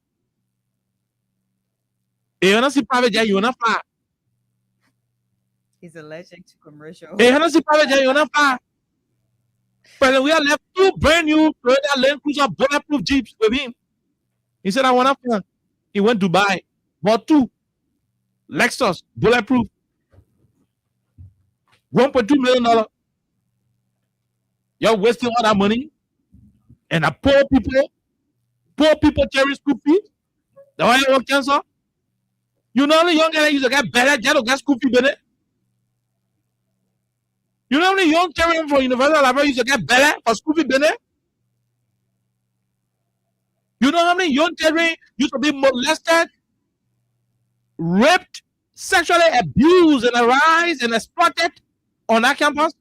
You don't see private jet, you don't fly. He's allergic to commercial. You don't see private jet, you don't fly. President, we have left 2 brand new Toyota Land Cruiser bulletproof Jeeps with him. He said, I want to fly. He went to Dubai, bought 2 Lexus bulletproof. $1.2 million. You're wasting all that money. And the poor people carry school fees. That's why you want cancer. You know the young guy used to get better, get school fee better. You know the young children from University Library used to get better for school fee better. You know how many young children used to be molested, raped, sexually abused, and harassed and exploited on that campus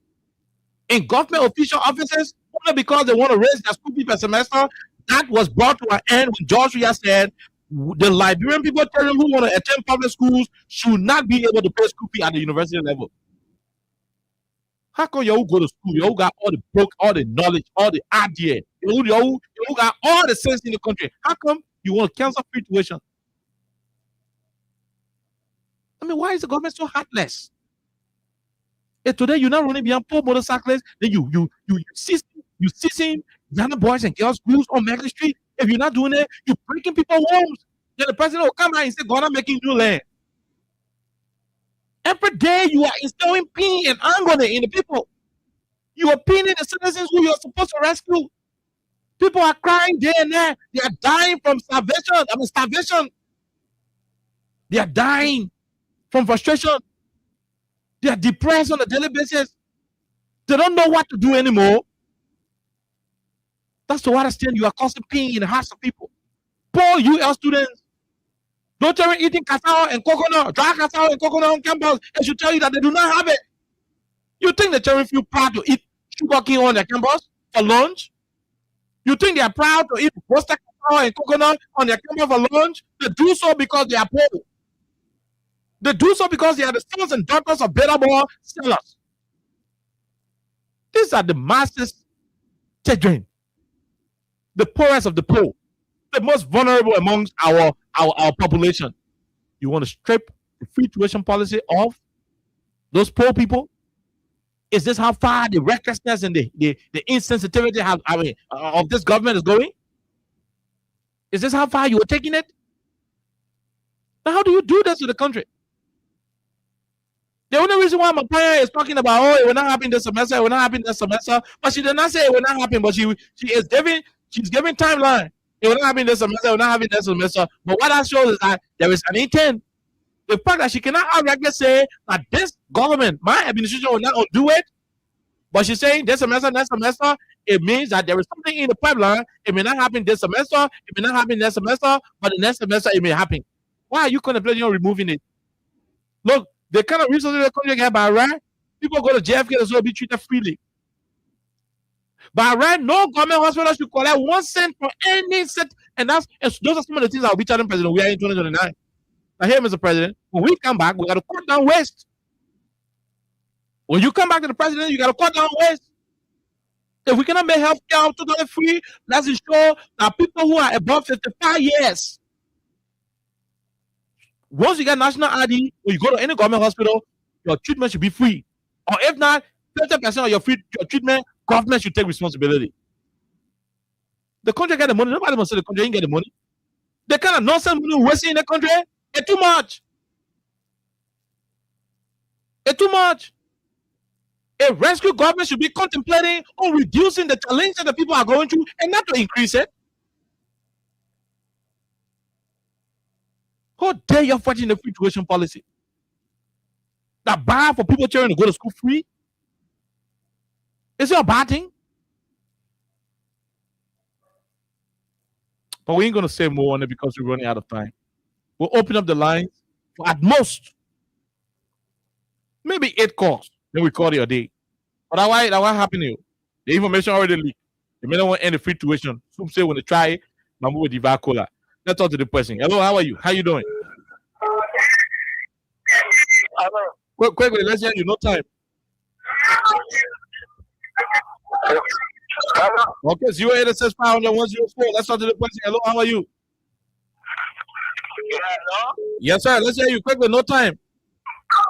in government official offices only because they want to raise their school fee per semester? That was brought to an end when George Weah said the Liberian people who want to attend public schools should not be able to pay school fee at the university level. How come you all go to school? You all got all the book, all the knowledge, all the idea. You all got all the sense in the country. How come you want to cancel free tuition? I mean, why is the government so heartless? And today you're not running beyond poor motorcyclists. Then you seizing young boys and girls schools on Magley Street. If you're not doing it, you're breaking people's homes. Then the president will come out and say, God, I'm making new land. Every day you are instilling pain and anger in the people. You are pinning the citizens who you're supposed to rescue. People are crying day and night. They are dying from starvation. They are dying from frustration. They are depressed on a daily basis. They don't know what to do anymore. That's to what extent you are causing pain in the hearts of people. Poor UL students. Don't tell me eating cassava and coconut, dry cassava and coconut on campus. They should tell you that they do not have it. You think the children feel proud to eat sugar cane on their campus for lunch? You think they are proud to eat roasted cassava and coconut on their campus for lunch? They do so because they are poor. They do so because they are the sons and daughters of better born sellers. These are the masses children, the poorest of the poor, the most vulnerable amongst our population. You want to strip the free tuition policy off those poor people? Is this how far the recklessness and the insensitivity of this government is going? Is this how far you are taking it? Now, how do you do this to the country? The only reason why Mapaya is talking about, oh, it will not happen this semester, it will not happen this semester, but she did not say it will not happen, but she's giving timeline. It will not happen this semester, it will not happen this semester. But what that shows is that there is an intent. The fact that she cannot outrightly say that this government, my administration will not do it, but she's saying this semester, next semester, it means that there is something in the pipeline. It may not happen this semester, it may not happen next semester, but the next semester it may happen. Why are you contemplating on removing it? Look, the kind of resources the country get by right, people go to JFK as well be treated freely. By right, no government hospital should collect 1 cent for any cent, and those are some of the things I'll be telling President we are in 2029. Now, here, Mr. President, when we come back, we got to cut down waste. When you come back to the president, you got to cut down waste. If we cannot make healthcare totally free, let's ensure that people who are above 55 years, once you get national ID, when you go to any government hospital, your treatment should be free. Or if not, 30% of your treatment, government should take responsibility. The country get the money. Nobody must say the country ain't get the money. The kind of nonsense money we're wasting in the country, it's too much. It's too much. A rescue government should be contemplating on reducing the challenge that the people are going through and not to increase it. How dare you fighting the free tuition policy? That bad for people trying to go to school free? Is it a bad thing? But we ain't going to say more on it because we're running out of time. We'll open up the lines for at most maybe 8 calls. Then we call it a day. But that why happening? The information already leaked. The may not want any free tuition. Some say when they try it, now move with the Vacola. Let's talk to the person. Hello, how are you? How you doing? Hello. Quickly, let's hear you. No time. Okay, 0865104. Let's talk to the person. Hello, how are you? Yeah, hello? Yes, sir. Let's hear you quickly. No time.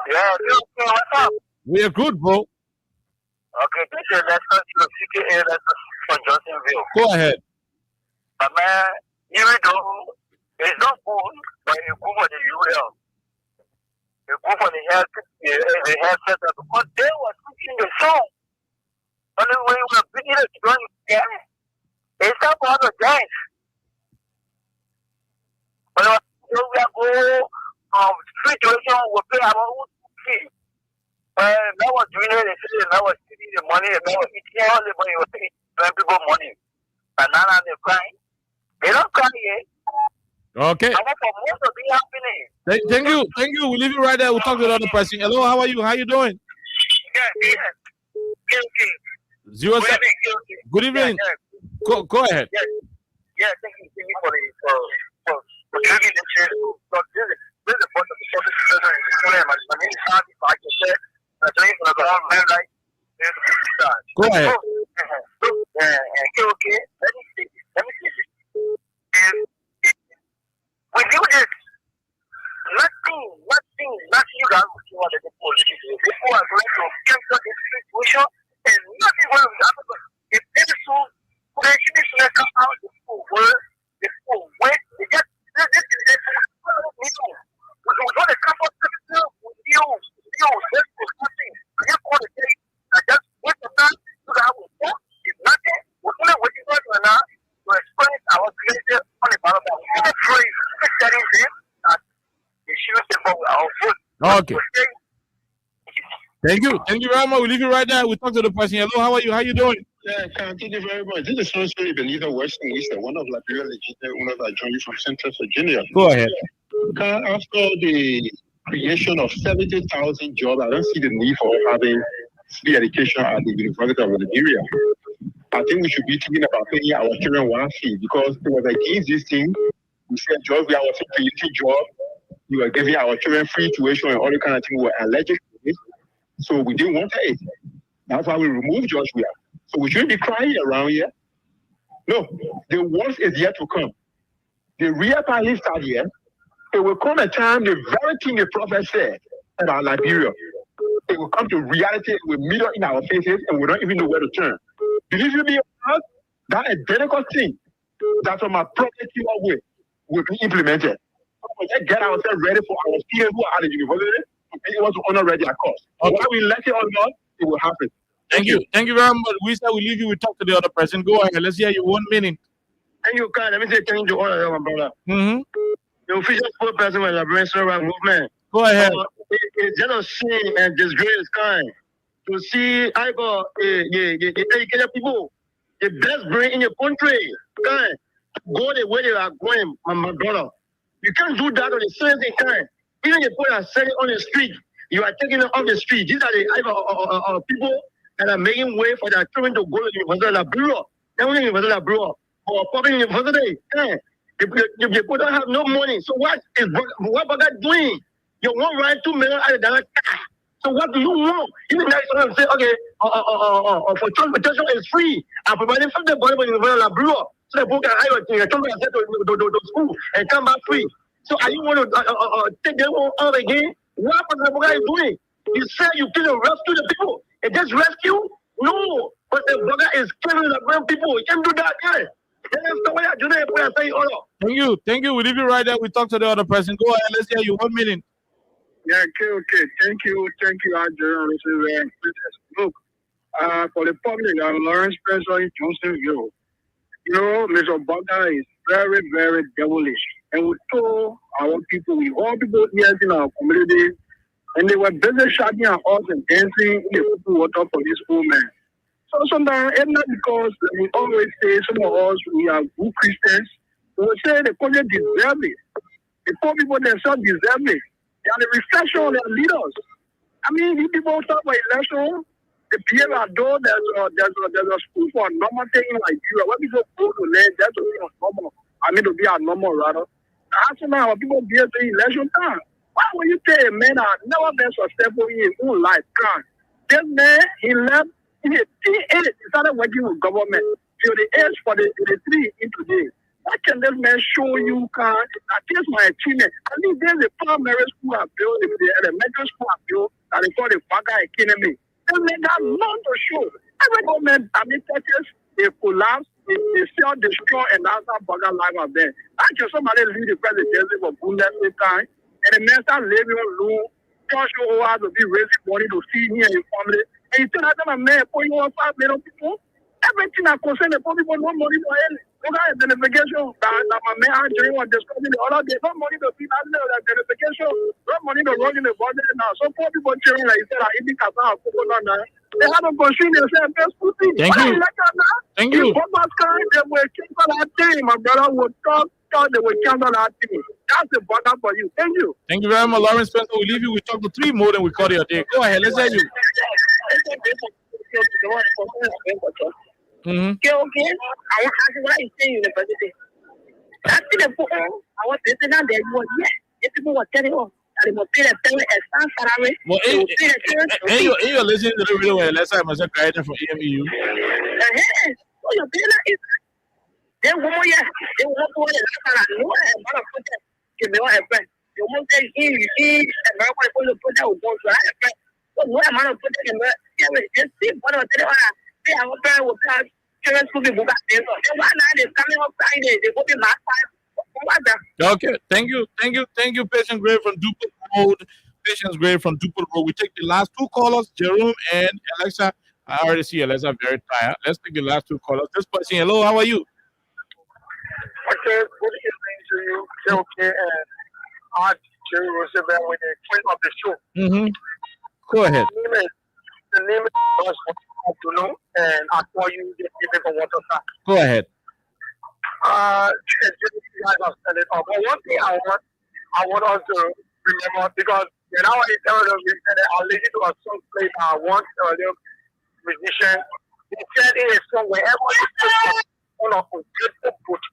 Yeah, what's up? We are good, bro. Okay, this is Lester, CKA Lester from Johnsonville. Go ahead. But man, even though it's not good, but it's good for the UL. It's good for the health center because they were teaching the song. Only when we were beginning to join the it's not for other gangs. But we are going situation, we pay our own fee. When I was doing it, I was stealing the money, and I was eating all the money, was taking people money. And now they're crying. They don't cry yet. Okay. Thank you. We'll leave it right there. We'll talk to the other person. Hello, how are you? How you doing? Yeah. Okay. 07. Good evening. Yeah. Go ahead. Yeah, thank you for giving the chance. This is the point of the public sector in the my name is Harvey, I can say, I'm doing for the whole life. Go ahead. Okay. Let me see this. We do this. Nothing you guys will see what the police do. People are going to cancel this situation and nothing will happen. If they so, they should come out the school where they get this is we want to come up with you. This is nothing. I just want to say, I just wait for that so that I will talk. If nothing, we're going to wait for now to explain our creative on the Bible. We're going to pray that is it. They should be our food. Okay. Thank you very much. We'll leave you right there. We'll talk to the person. Hello, how are you? How you doing? Yeah, thank you very much. This is Sonsory Benita Western Easter, one of Liberia legitimate owners that joined you from Central Virginia. Go ahead. After the creation of 70,000 jobs, I don't see the need for having free education at the University of Liberia. I think we should be thinking about paying our children one fee because it was against this thing. We said jobs, we are also creating jobs. You are giving our children free tuition and all the kind of things. We were allergic to it. So we didn't want it. That's why we removed George Weah. So we shouldn't be crying around here. No, the worst is yet to come. The real part is that here. It will come a time, the very thing the prophet said about Liberia, it will come to reality, it will meet up in our faces, and we don't even know where to turn. Believe you me, that identical thing that from a prophet way will be implemented. Let's get ourselves ready for our students who are at the university to be able to honor their course. Okay. Whether we let it or not, it will happen. Thank you. Thank you very much. We leave you. We talk to the other person. Go ahead. Let's hear you 1 minute. And you can let me say thank you to all of them, brother. Mm-hmm. The official spokesperson with the Liberation Movement. Go ahead. It's just a shame and disgrace kind to see educated people, the best brain in the country, kind go the way they are going, my brother. You can't do that on the same thing, kind. Even the people are selling on the street, you are taking them off the street. These are the people that are making way for their children to go to the university of Bureau. They want to university of Bureau or public university. The people don't have no money. So what Baga doing? You want right $2 million out of that. So what do you want? Even if someone say, okay, for transportation is free. I'm providing for the body for the university of Bureau. So the book can hire your children to school and come back free. So are you want to take them all again? What the Baga is doing? You said you can rescue the people. And just rescue? No. But the Baga is killing the brown people. You can't do that, yeah. Thank you. We leave you right there. We talk to the other person. Go ahead. Let's hear you 1 minute. Yeah, okay. Thank you, Andrew. Look, for the public, Lawrence Spencer in Johnsonville. You know, Mr. Baga is very, very devilish. And we told our people, all people here in our community, and they were busy shouting at us and dancing in the water for this woman. So sometimes, it's not because we always say some of us, we are good Christians. We will say the country deserves it. The poor people themselves deserve it. They are the reflection of their leaders. I mean, these people talk about election, they behave as though there's a school for a normal thing in Nigeria. When people go to learn, that's to be normal. To be abnormal, rather. That's why our people behave during election time. Why would you tell a man that never been successful in his own life? This man, he left. In the T8, he started working with government till the age for the 3 in today. Why can this man show you that is my achievement? I think there's a primary school I built, the elementary school I built, that they call the Baga Academy. This man got none to show. Every government, touches, they collapse, they sell, destroy, and that's how Baga life up there. I can somebody leave the presidency for Bundesliga time, and the man start living on loan, Joshua has to be raising money to feed me and his family. And you tell them, man, for you want 5 million people, everything I concern the poor people, no money for any. Look at the identification that my man Andrew was discussing the other day. No money to feed that identification, no money to run in the budget now. So poor people children, like you said, are eating kasa and coconut now. They have to consume themselves best food. Thank you. Thank you. They will cancel that thing. My brother would talk, they will cancel that thing. That's the bother for you. Thank you. Thank you very much, Lawrence Spencer. We leave you. We talk to 3 more than we call you a day. Go ahead. Let's hear you. Okay. I want to ask you what I say university. That's the book. I was sitting down there. If people were telling us that they must pay their parents a salary, well, you're listening to the radio where last time I was a creator for EMEU. So your parents is they want they want to salary. No, I'm not a project. Give me one friend. You want to say American project will go to a friend. So no amount of project just see what I tell you. Our parents will tell parents to be moved back there. Why not? They're coming up Friday. They will be mad. Okay, thank you, Patience Gray from Dupont Road. Patience Gray from Dupont Road. We take the last 2 callers, Jerome and Alexa. I already see Alexa very tired. Let's take the last 2 callers. This person, hello, how are you? Okay, good evening to you, okay, and Art Jerry Roosevelt with the queen of the show. Mm-hmm. Go ahead. The name is to know, and I call you the people from Waterfront. Go ahead. You guys have said it all. But one thing I want us to remember, because when I was telling them, I'll listen to a song played by one musician. He said in a song, wherever you put on a ungrateful foot,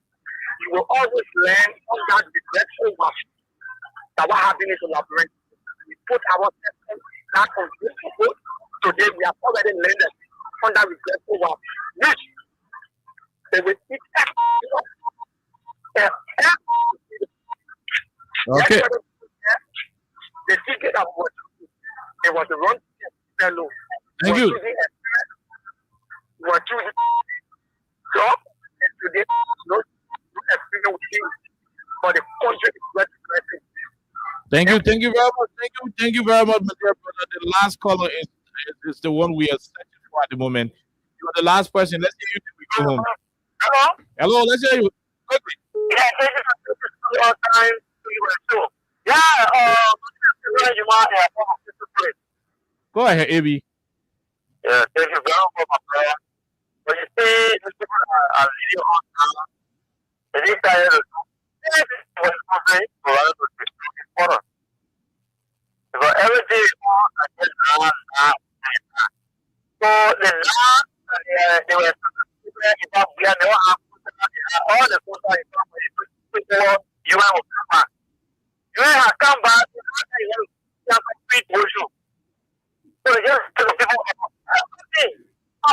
you will always learn on that regretful wash. That what happened is elaborate. We put ourselves on that ungrateful foot. Today we have already learned that on that regretful wash. Which they will eat okay. The ticket of what it was the wrong fellow. Thank you. We were choosing job, and today no experience with him. But the country is regretting. Thank you very much. Thank you very much, my dear brother. The last caller is the one we are searching for at the moment. You are the last person. Let's hear you till we go home. Hello, let's hear you. Quickly. Yeah, thank you for your time to you too. Go ahead, AB. Yeah, thank you very much, my brother. But you see, these people are really on now. They need to hear the truth. Because every day is more and just now. So the last, they were about we are never all the people you will come back. You have come back, you have complete worship. So just to the people, you say you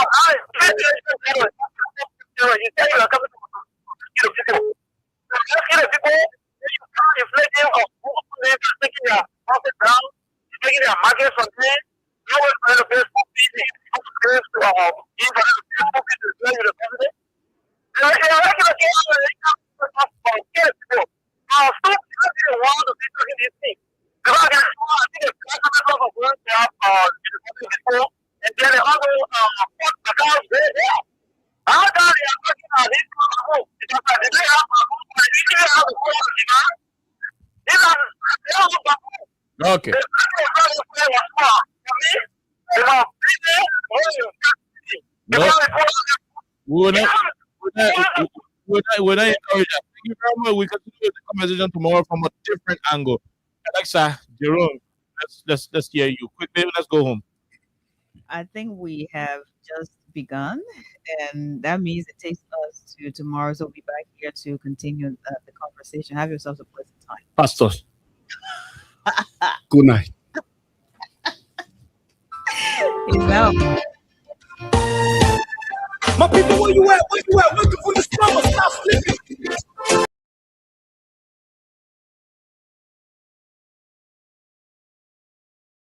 are coming to kill people. Just kill people, you start inflating of taking their profit down, taking their market from there. No one is going to pay school fees, to give the president. Okay. No. We're not encourage that. Thank you very much. We continue the conversation tomorrow from a different angle. Alexa, Jerome, let's hear you quickly. Let's go home. I think we have just begun, and that means it takes us to tomorrow. So we'll be back here to continue the conversation. Have yourselves a pleasant time. Pastors. Good night. My people, where you at? Where you at? Looking for the summer. Stop sleeping.